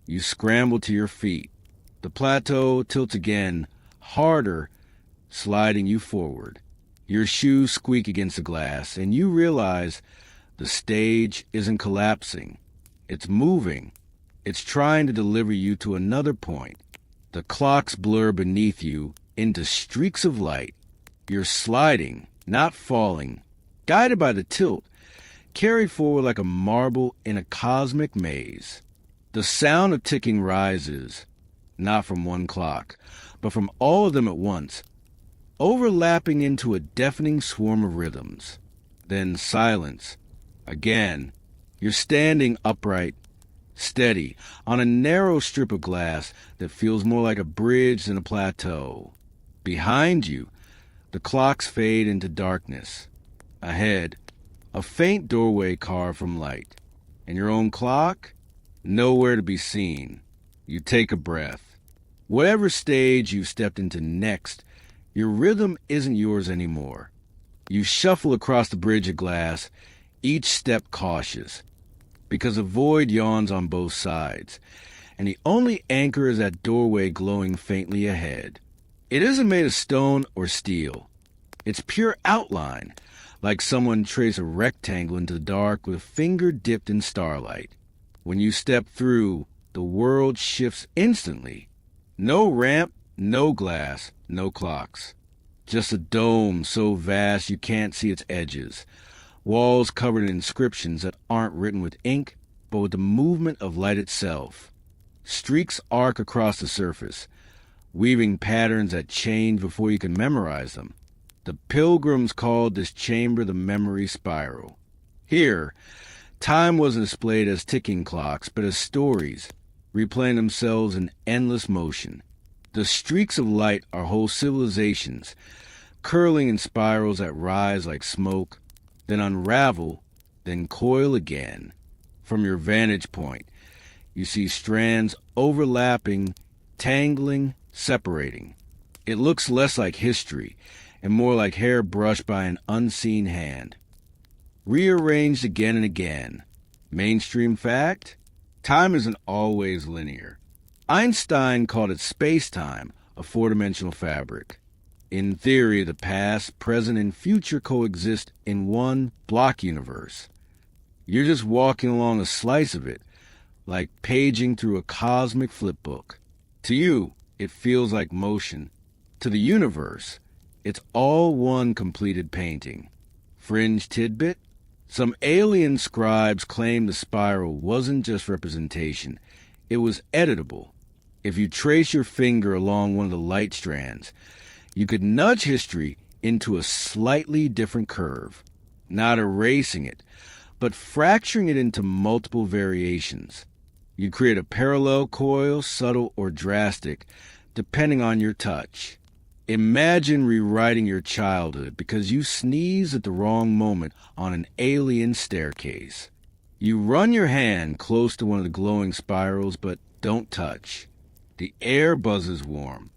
You scramble to your feet. The plateau tilts again, harder, sliding you forward. Your shoes squeak against the glass, and you realize the stage isn't collapsing. It's moving. It's trying to deliver you to another point. The clocks blur beneath you into streaks of light. You're sliding, not falling, guided by the tilt, carried forward like a marble in a cosmic maze. The sound of ticking rises, not from one clock, but from all of them at once, overlapping into a deafening swarm of rhythms. Then silence. Again, you're standing upright, steady, on a narrow strip of glass that feels more like a bridge than a plateau. Behind you, the clocks fade into darkness. Ahead, a faint doorway carved from light. And your own clock? Nowhere to be seen. You take a breath. Whatever stage you've stepped into next, your rhythm isn't yours anymore. You shuffle across the bridge of glass, each step cautious, because a void yawns on both sides, and the only anchor is that doorway glowing faintly ahead. It isn't made of stone or steel. It's pure outline, like someone traced a rectangle into the dark with a finger dipped in starlight. When you step through, the world shifts instantly. No ramp, no glass, no clocks. Just a dome so vast you can't see its edges. Walls covered in inscriptions that aren't written with ink, but with the movement of light itself. Streaks arc across the surface. weaving patterns that change before you can memorize them. The Pilgrims called this chamber the memory spiral. Here, time wasn't displayed as ticking clocks, but as stories, replaying themselves in endless motion. The streaks of light are whole civilizations, curling in spirals that rise like smoke, then unravel, then coil again. From your vantage point, you see strands overlapping, tangling, separating. It looks less like history and more like hair brushed by an unseen hand. Rearranged again and again. Mainstream fact? Time isn't always linear. Einstein called it space-time, a four-dimensional fabric. In theory, the past, present, and future coexist in one block universe. You're just walking along a slice of it, like paging through a cosmic flipbook. To you, it feels like motion. To the universe, it's all one completed painting. Fringe tidbit? Some alien scribes claimed the spiral wasn't just representation, it was editable. If you trace your finger along one of the light strands, you could nudge history into a slightly different curve, not erasing it, but fracturing it into multiple variations. You create a parallel coil, subtle or drastic, depending on your touch. Imagine rewriting your childhood because you sneezed at the wrong moment on an alien staircase. You run your hand close to one of the glowing spirals, but don't touch. The air buzzes warm.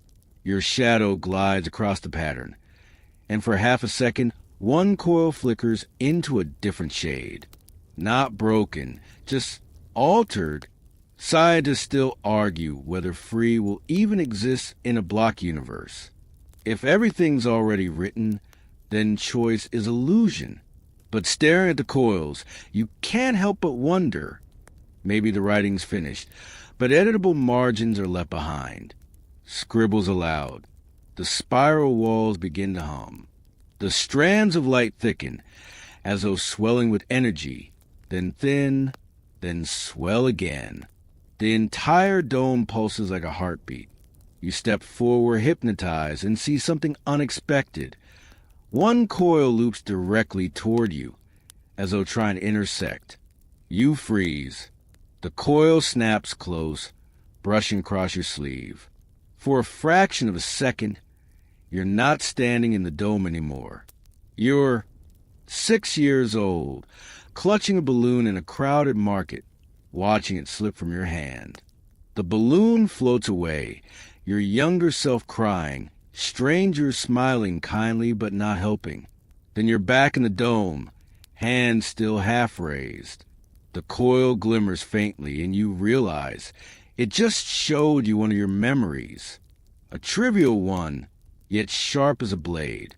Your shadow glides across the pattern, and for half a second, one coil flickers into a different shade. Not broken, just altered. Scientists still argue whether free will even exist in a block universe. If everything's already written, then choice is illusion. But staring at the coils, you can't help but wonder. Maybe the writing's finished, but editable margins are left behind. Scribbles aloud. The spiral walls begin to hum. The strands of light thicken, as though swelling with energy, then thin, then swell again. The entire dome pulses like a heartbeat. You step forward hypnotized and see something unexpected. One coil loops directly toward you, as though trying to intersect. You freeze. The coil snaps close, brushing across your sleeve. For a fraction of a second, you're not standing in the dome anymore. You're 6 years old, clutching a balloon in a crowded market, watching it slip from your hand. The balloon floats away, your younger self crying, strangers smiling kindly but not helping. Then you're back in the dome, hands still half raised. The coil glimmers faintly, and you realize it just showed you one of your memories. A trivial one, yet sharp as a blade.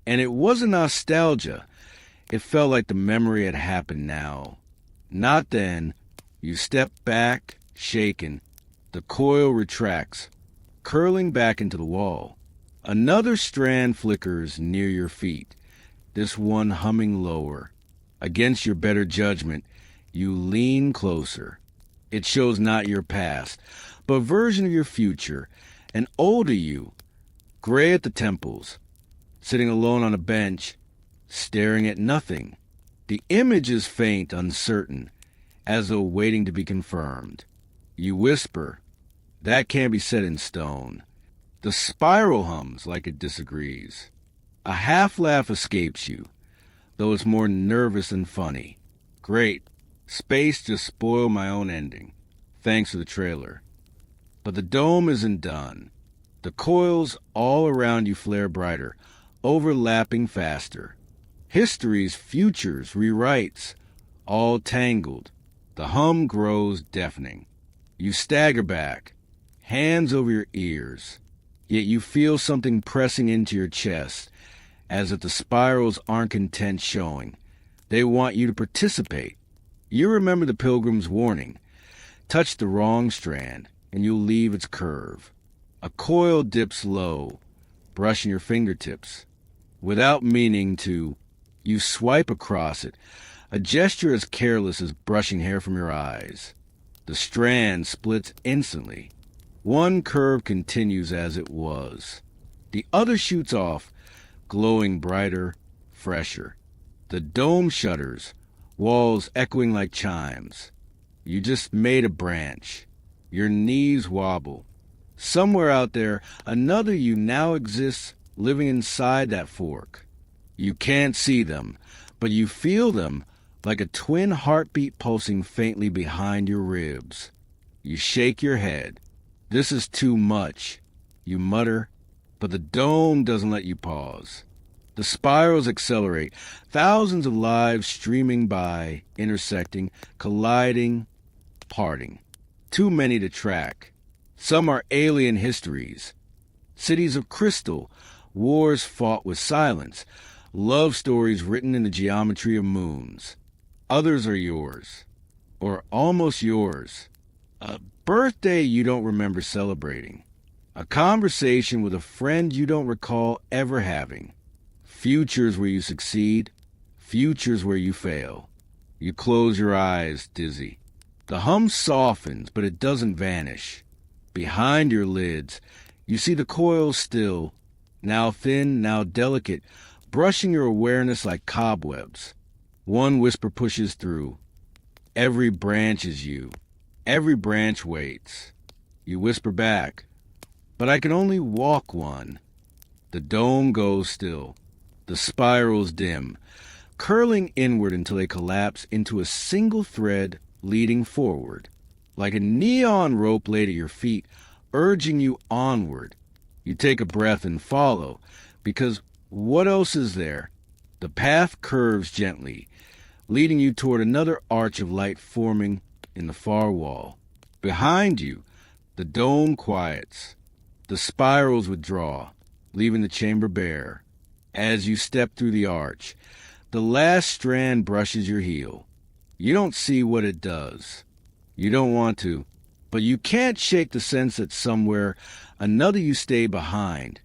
And it wasn't nostalgia. It felt like the memory had happened now. Not then. You step back, shaken. The coil retracts, curling back into the wall. Another strand flickers near your feet, this one humming lower. Against your better judgment, you lean closer. It shows not your past, but a version of your future, an older you, gray at the temples, sitting alone on a bench, staring at nothing. The image is faint, uncertain, as though waiting to be confirmed. You whisper, "That can't be set in stone." The spiral hums like it disagrees. A half-laugh escapes you, though it's more nervous than funny. Great. Space just spoiled my own ending. Thanks for the trailer. But the dome isn't done. The coils all around you flare brighter, overlapping faster. History's futures, rewrites, all tangled. The hum grows deafening. You stagger back, hands over your ears. Yet you feel something pressing into your chest, as if the spirals aren't content showing. They want you to participate. You remember the Pilgrim's warning. Touch the wrong strand, and you'll leave its curve. A coil dips low, brushing your fingertips. Without meaning to, you swipe across it, a gesture as careless as brushing hair from your eyes. The strand splits instantly. One curve continues as it was. The other shoots off, glowing brighter, fresher. The dome shudders, walls echoing like chimes. You just made a branch. Your knees wobble. Somewhere out there, another you now exists living inside that fork. You can't see them, but you feel them like a twin heartbeat pulsing faintly behind your ribs. You shake your head. This is too much, you mutter, but the dome doesn't let you pause. The spirals accelerate, thousands of lives streaming by, intersecting, colliding, parting. Too many to track. Some are alien histories. Cities of crystal, wars fought with silence, love stories written in the geometry of moons. Others are yours, or almost yours. A birthday you don't remember celebrating. A conversation with a friend you don't recall ever having. Futures where you succeed, futures where you fail. You close your eyes, dizzy. The hum softens, but it doesn't vanish. Behind your lids, you see the coils still, now thin, now delicate, brushing your awareness like cobwebs. One whisper pushes through. Every branch is you. Every branch waits. You whisper back, but I can only walk one. The dome goes still. The spirals dim, curling inward until they collapse into a single thread leading forward, like a neon rope laid at your feet, urging you onward. You take a breath and follow, because what else is there? The path curves gently, leading you toward another arch of light forming in the far wall. Behind you, the dome quiets. The spirals withdraw, leaving the chamber bare. As you step through the arch, the last strand brushes your heel. You don't see what it does. You don't want to, but you can't shake the sense that somewhere another you stay behind,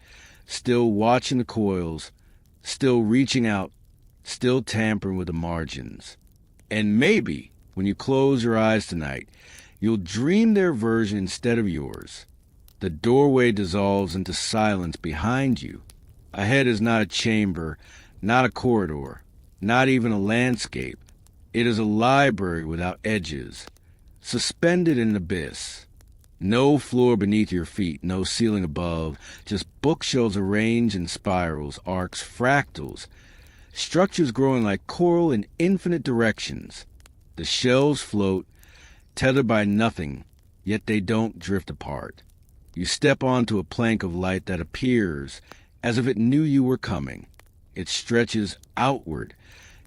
still watching the coils, still reaching out, still tampering with the margins. And maybe, when you close your eyes tonight, you'll dream their version instead of yours. The doorway dissolves into silence behind you. Ahead is not a chamber, not a corridor, not even a landscape. It is a library without edges, suspended in an abyss. No floor beneath your feet, no ceiling above, just bookshelves arranged in spirals, arcs, fractals, structures growing like coral in infinite directions. The shelves float, tethered by nothing, yet they don't drift apart. You step onto a plank of light that appears as if it knew you were coming. It stretches outward,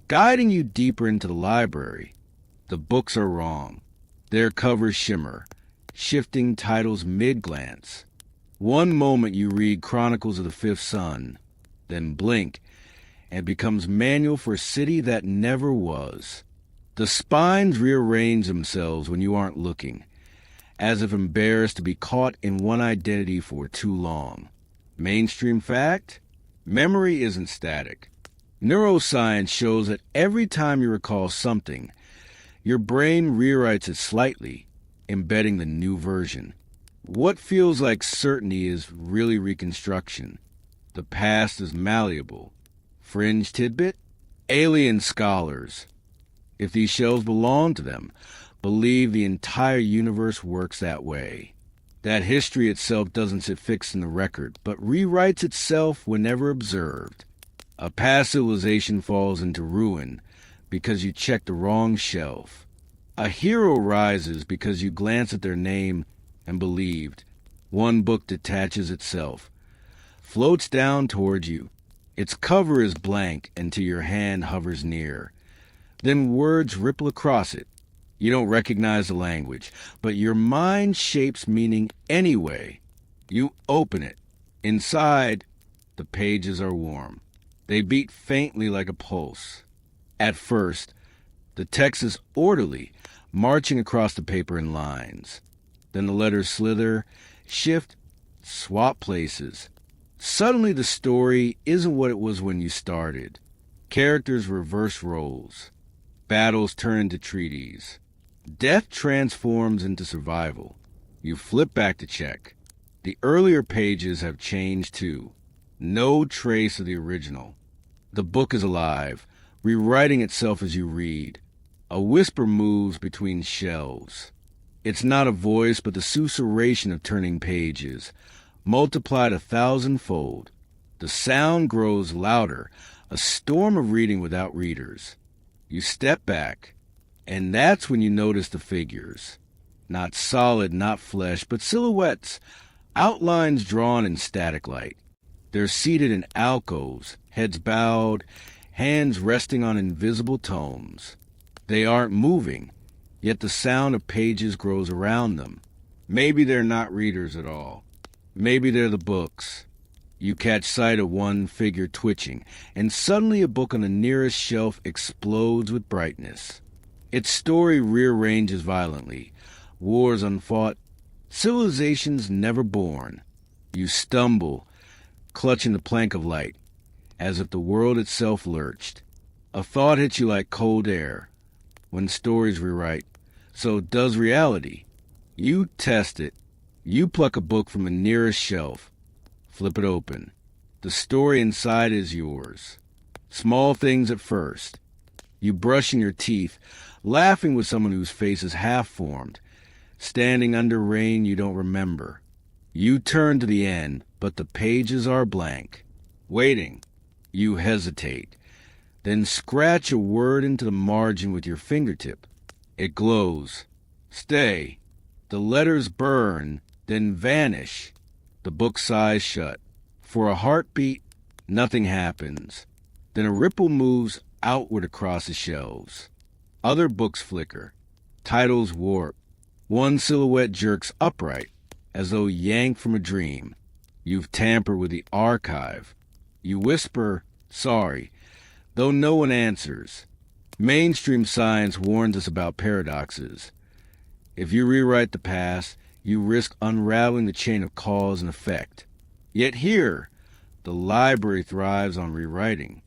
guiding you deeper into the library. The books are wrong. Their covers shimmer, shifting titles mid-glance. One moment you read Chronicles of the Fifth Sun, then blink, and it becomes Manual for a City That Never Was. The spines rearrange themselves when you aren't looking, as if embarrassed to be caught in one identity for too long. Mainstream fact? Memory isn't static. Neuroscience shows that every time you recall something, your brain rewrites it slightly, embedding the new version. What feels like certainty is really reconstruction. The past is malleable. Fringe tidbit? Alien scholars, if these shells belong to them, believe the entire universe works that way. That history itself doesn't sit fixed in the record, but rewrites itself whenever observed. A past civilization falls into ruin because you checked the wrong shelf. A hero rises because you glance at their name and believed. One book detaches itself, floats down toward you. Its cover is blank until your hand hovers near. Then words ripple across it. You don't recognize the language, but your mind shapes meaning anyway. You open it. Inside, the pages are warm. They beat faintly like a pulse. At first, the text is orderly, marching across the paper in lines. Then the letters slither, shift, swap places. Suddenly the story isn't what it was when you started. Characters reverse roles. Battles turn into treaties. Death transforms into survival. You flip back to check. The earlier pages have changed too. No trace of the original. The book is alive, rewriting itself as you read. A whisper moves between shelves. It's not a voice, but the susurration of turning pages, multiplied 1,000-fold. The sound grows louder, a storm of reading without readers. You step back, and that's when you notice the figures. Not solid, not flesh, but silhouettes, outlines drawn in static light. They're seated in alcoves, heads bowed, hands resting on invisible tomes. They aren't moving, yet the sound of pages grows around them. Maybe they're not readers at all. Maybe they're the books. You catch sight of one figure twitching, and suddenly a book on the nearest shelf explodes with brightness. Its story rearranges violently. Wars unfought, civilizations never born. You stumble, clutching the plank of light, as if the world itself lurched. A thought hits you like cold air. When stories rewrite, so does reality. You test it. You pluck a book from the nearest shelf. Flip it open. The story inside is yours. Small things at first. You brushing your teeth, laughing with someone whose face is half-formed, standing under rain you don't remember. You turn to the end, but the pages are blank. Waiting. You hesitate. Then scratch a word into the margin with your fingertip. It glows. Stay. The letters burn, then vanish. The book's eyes shut. For a heartbeat, nothing happens. Then a ripple moves outward across the shelves. Other books flicker. Titles warp. One silhouette jerks upright, as though yanked from a dream. You've tampered with the archive. You whisper, sorry, though no one answers. Mainstream science warns us about paradoxes. If you rewrite the past, you risk unraveling the chain of cause and effect. Yet here, the library thrives on rewriting.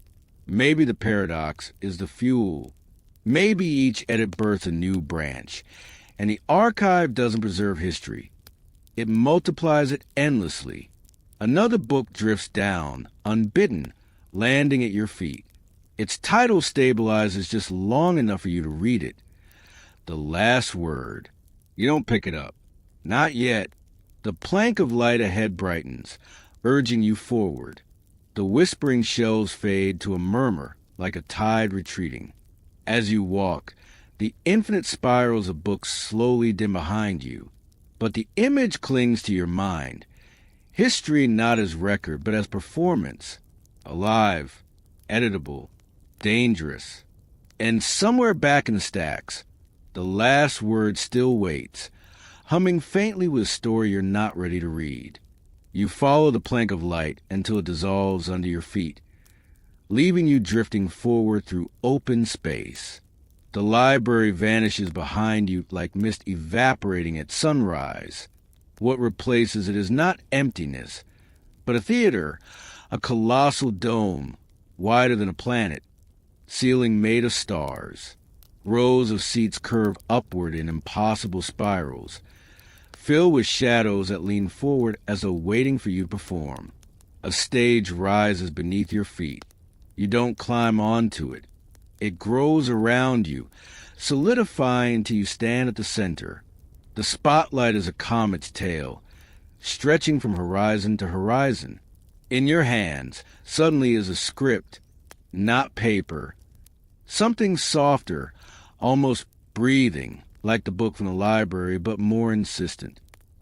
Maybe the paradox is the fuel. Maybe each edit births a new branch, and the archive doesn't preserve history. It multiplies it endlessly. Another book drifts down, unbidden, landing at your feet. Its title stabilizes just long enough for you to read it. The last word. You don't pick it up. Not yet. The plank of light ahead brightens, urging you forward. The whispering shelves fade to a murmur, like a tide retreating. As you walk, the infinite spirals of books slowly dim behind you. But the image clings to your mind. History not as record, but as performance. Alive, editable, dangerous. And somewhere back in the stacks, the last word still waits, humming faintly with a story you're not ready to read. You follow the plank of light until it dissolves under your feet, leaving you drifting forward through open space. The library vanishes behind you like mist evaporating at sunrise. What replaces it is not emptiness, but a theater, a colossal dome, wider than a planet, ceiling made of stars. Rows of seats curve upward in impossible spirals, filled with shadows that lean forward as though waiting for you to perform. A stage rises beneath your feet. You don't climb onto it. It grows around you, solidifying until you stand at the center. The spotlight is a comet's tail, stretching from horizon to horizon. In your hands, suddenly is a script, not paper. Something softer, almost breathing, like the book from the library, but more insistent.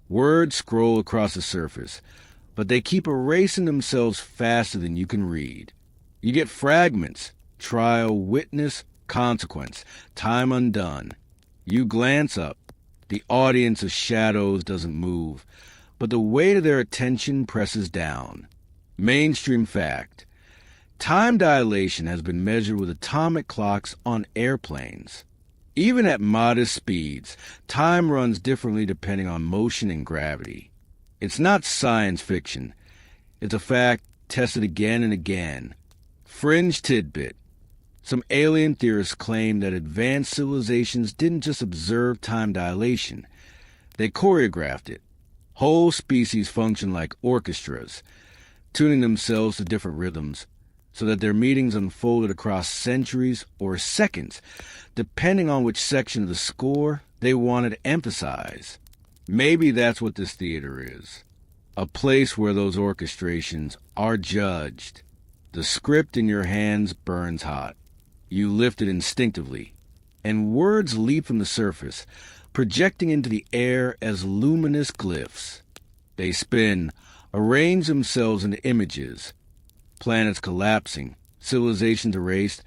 Words scroll across the surface, but they keep erasing themselves faster than you can read. You get fragments, trial, witness, consequence, time undone. You glance up. The audience of shadows doesn't move, but the weight of their attention presses down. Mainstream fact. Time dilation has been measured with atomic clocks on airplanes. Even at modest speeds, time runs differently depending on motion and gravity. It's not science fiction. It's a fact tested again and again. Fringe tidbit. Some alien theorists claim that advanced civilizations didn't just observe time dilation. They choreographed it. Whole species function like orchestras, tuning themselves to different rhythms, so that their meetings unfolded across centuries or seconds, depending on which section of the score they wanted to emphasize. Maybe that's what this theater is. A place where those orchestrations are judged. The script in your hands burns hot. You lift it instinctively, and words leap from the surface, projecting into the air as luminous glyphs. They spin, arrange themselves into images. Planets collapsing, civilizations erased,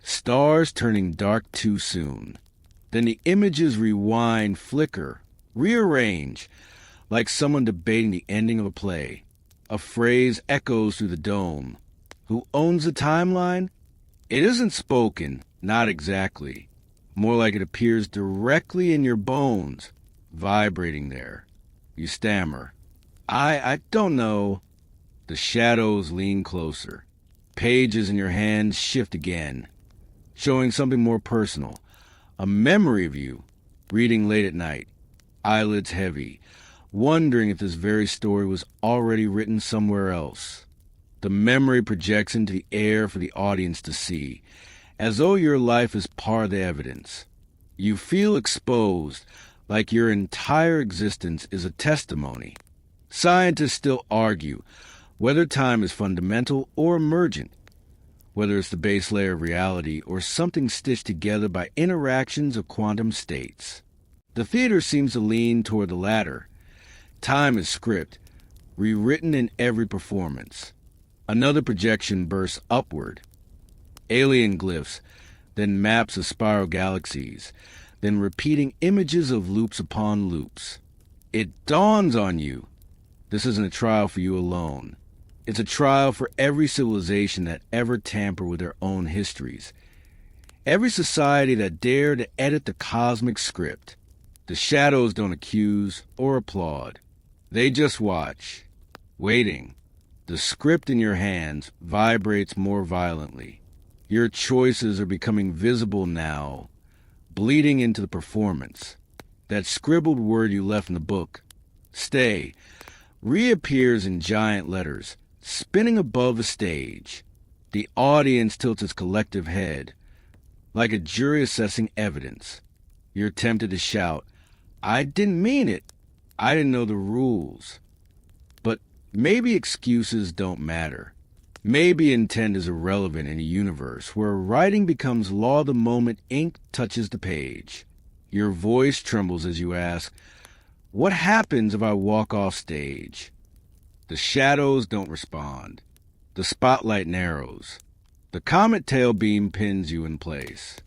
stars turning dark too soon. Then the images rewind, flicker, rearrange, like someone debating the ending of a play. A phrase echoes through the dome. Who owns the timeline? It isn't spoken, not exactly. More like it appears directly in your bones, vibrating there. You stammer. I don't know. The shadows lean closer. Pages in your hands shift again, showing something more personal. A memory of you, reading late at night, eyelids heavy, wondering if this very story was already written somewhere else. The memory projects into the air for the audience to see, as though your life is part of the evidence. You feel exposed, like your entire existence is a testimony. Scientists still argue whether time is fundamental or emergent, whether it's the base layer of reality or something stitched together by interactions of quantum states. The theater seems to lean toward the latter. Time is script, rewritten in every performance. Another projection bursts upward. Alien glyphs, then maps of spiral galaxies, then repeating images of loops upon loops. It dawns on you. This isn't a trial for you alone. It's a trial for every civilization that ever tampered with their own histories. Every society that dared to edit the cosmic script. The shadows don't accuse or applaud. They just watch, waiting. The script in your hands vibrates more violently. Your choices are becoming visible now, bleeding into the performance. That scribbled word you left in the book, stay, reappears in giant letters, spinning above the stage. The audience tilts its collective head, like a jury assessing evidence. You're tempted to shout, I didn't mean it. I didn't know the rules. But maybe excuses don't matter. Maybe intent is irrelevant in a universe where writing becomes law the moment ink touches the page. Your voice trembles as you ask, what happens if I walk off stage? The shadows don't respond. The spotlight narrows. The comet tail beam pins you in place.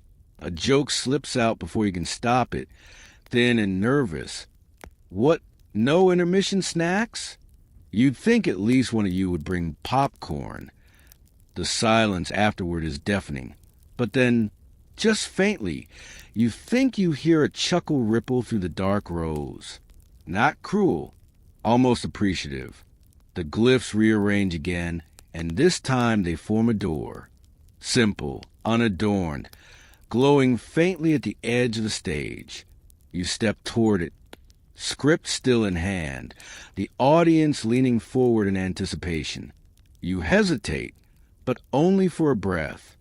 A joke slips out before you can stop it, thin and nervous. What, no intermission snacks? You'd think at least one of you would bring popcorn. The silence afterward is deafening. But then, just faintly, you think you hear a chuckle ripple through the dark rows. Not cruel, almost appreciative. The glyphs rearrange again, and this time they form a door. Simple, unadorned, glowing faintly at the edge of the stage. You step toward it, script still in hand, the audience leaning forward in anticipation. You hesitate, but only for a breath.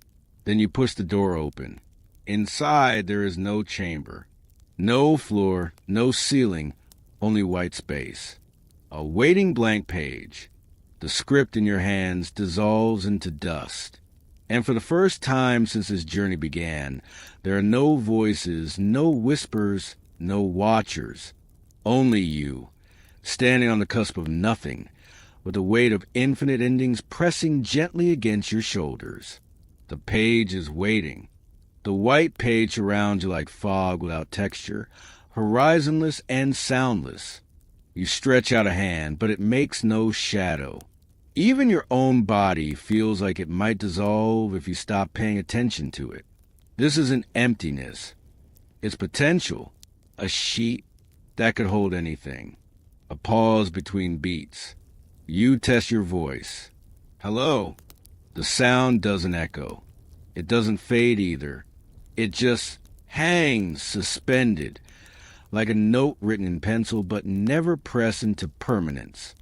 Then you push the door open. Inside there is no chamber, no floor, no ceiling, only white space. A waiting blank page. The script in your hands dissolves into dust. And for the first time since this journey began, there are no voices, no whispers, no watchers. Only you, standing on the cusp of nothing, with the weight of infinite endings pressing gently against your shoulders. The page is waiting. The white page surrounds you like fog without texture, horizonless and soundless. You stretch out a hand, but it makes no shadow. Even your own body feels like it might dissolve if you stop paying attention to it. This isn't emptiness. It's potential. A sheet that could hold anything. A pause between beats. You test your voice. Hello. The sound doesn't echo. It doesn't fade either. It just hangs suspended, like a note written in pencil but never pressed into permanence.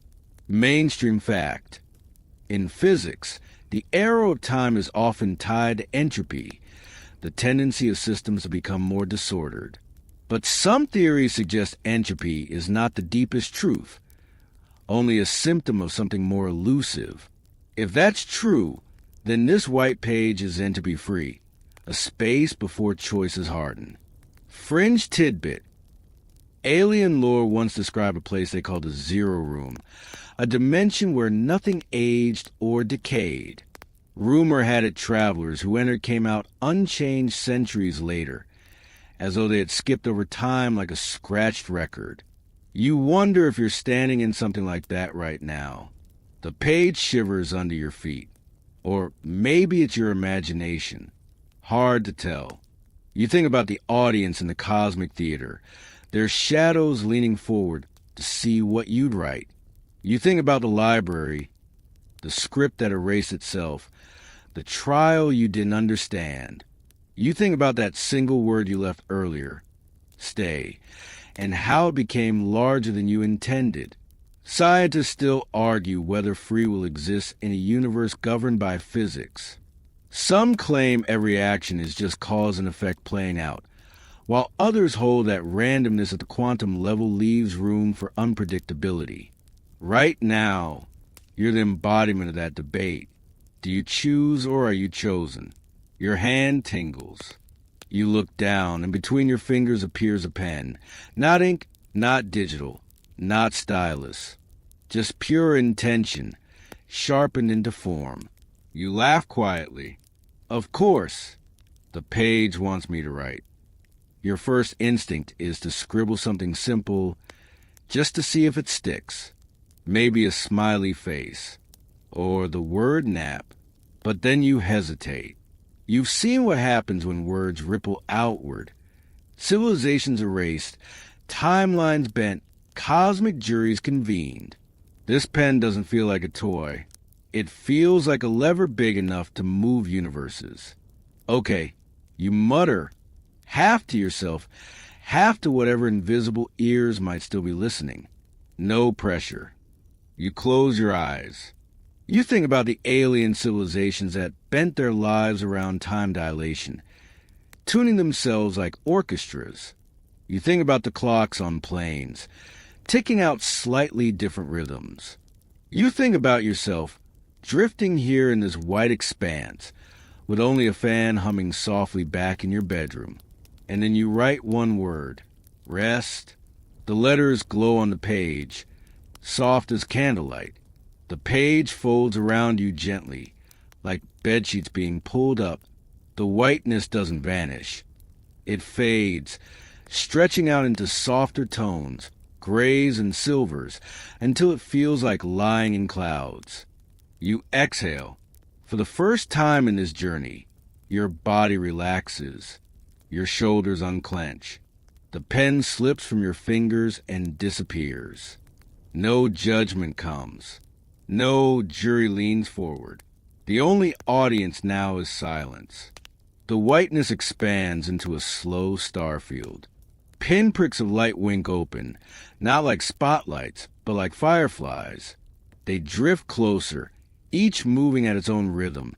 Mainstream fact. In physics, the arrow of time is often tied to entropy, the tendency of systems to become more disordered. But some theories suggest entropy is not the deepest truth, only a symptom of something more elusive. If that's true, then this white page is entropy-free, a space before choices harden. Fringe tidbit. Alien lore once described a place they called the Zero Room, a dimension where nothing aged or decayed. Rumor had it travelers who entered came out unchanged centuries later, as though they had skipped over time like a scratched record. You wonder if you're standing in something like that right now. The page shivers under your feet. Or maybe it's your imagination. Hard to tell. You think about the audience in the cosmic theater, their shadows leaning forward to see what you'd write. You think about the library, the script that erased itself, the trial you didn't understand. You think about that single word you left earlier, stay, and how it became larger than you intended. Scientists still argue whether free will exists in a universe governed by physics. Some claim every action is just cause and effect playing out, while others hold that randomness at the quantum level leaves room for unpredictability. Right now, you're the embodiment of that debate. Do you choose or are you chosen? Your hand tingles. You look down, and between your fingers appears a pen. Not ink, not digital, not stylus. Just pure intention, sharpened into form. You laugh quietly. Of course, the page wants me to write. Your first instinct is to scribble something simple, just to see if it sticks. Maybe a smiley face, or the word nap. But then you hesitate. You've seen what happens when words ripple outward. Civilizations erased, timelines bent, cosmic juries convened. This pen doesn't feel like a toy. It feels like a lever big enough to move universes. Okay, you mutter, half to yourself, half to whatever invisible ears might still be listening. No pressure. You close your eyes. You think about the alien civilizations that bent their lives around time dilation, tuning themselves like orchestras. You think about the clocks on planes, ticking out slightly different rhythms. You think about yourself, drifting here in this white expanse, with only a fan humming softly back in your bedroom. And then you write one word, rest. The letters glow on the page, soft as candlelight. The page folds around you gently, like bedsheets being pulled up. The whiteness doesn't vanish. It fades, stretching out into softer tones, grays and silvers, until it feels like lying in clouds. You exhale. For the first time in this journey, your body relaxes. Your shoulders unclench. The pen slips from your fingers and disappears. No judgment comes. No jury leans forward. The only audience now is silence. The whiteness expands into a slow star field. Pinpricks of light wink open, not like spotlights, but like fireflies. They drift closer, each moving at its own rhythm,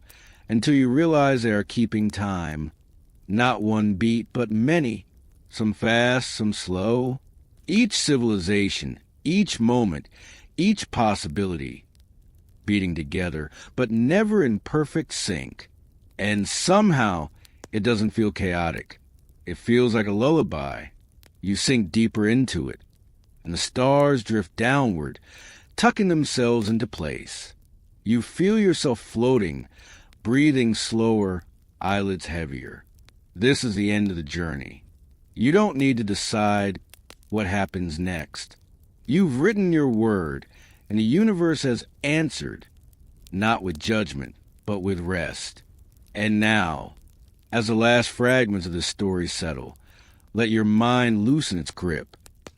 until you realize they are keeping time. Not one beat, but many. Some fast, some slow. Each civilization, each moment, each possibility, beating together, but never in perfect sync. And somehow, it doesn't feel chaotic. It feels like a lullaby. You sink deeper into it, and the stars drift downward, tucking themselves into place. You feel yourself floating, breathing slower, eyelids heavier. This is the end of the journey. You don't need to decide what happens next. You've written your word, and the universe has answered, not with judgment, but with rest. And now, as the last fragments of this story settle, let your mind loosen its grip.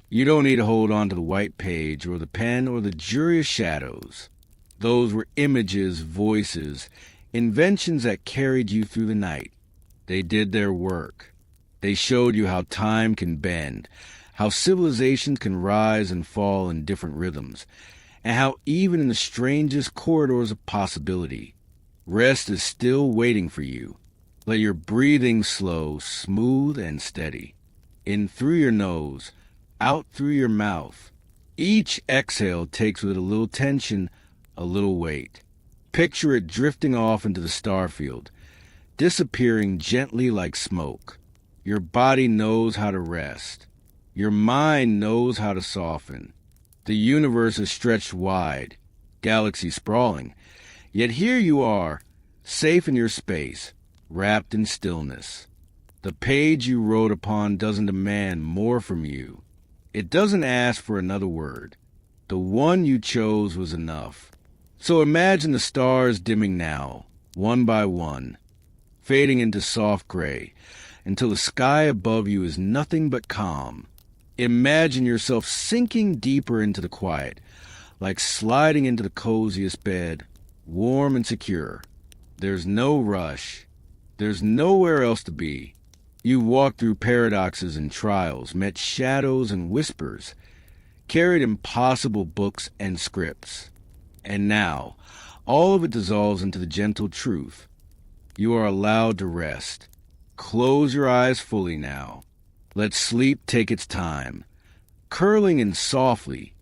You don't need to hold on to the white page or the pen or the jury of shadows. Those were images, voices, inventions that carried you through the night. They did their work. They showed you how time can bend, how civilizations can rise and fall in different rhythms, and how even in the strangest corridors of possibility, rest is still waiting for you. Let your breathing slow, smooth, and steady. In through your nose, out through your mouth. Each exhale takes with it a little tension, a little weight. Picture it drifting off into the starfield, disappearing gently like smoke. Your body knows how to rest. Your mind knows how to soften. The universe is stretched wide, galaxies sprawling. Yet here you are, safe in your space, wrapped in stillness. The page you wrote upon doesn't demand more from you. It doesn't ask for another word. The one you chose was enough. So imagine the stars dimming now, one by one, fading into soft gray, until the sky above you is nothing but calm. Imagine yourself sinking deeper into the quiet, like sliding into the coziest bed, warm and secure. There's no rush. There's nowhere else to be. You walked through paradoxes and trials, met shadows and whispers, carried impossible books and scripts. And now, all of it dissolves into the gentle truth. You are allowed to rest. Close your eyes fully now. Let sleep take its time, curling in softly,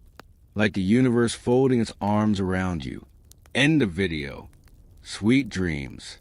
like the universe folding its arms around you. End of video. Sweet dreams.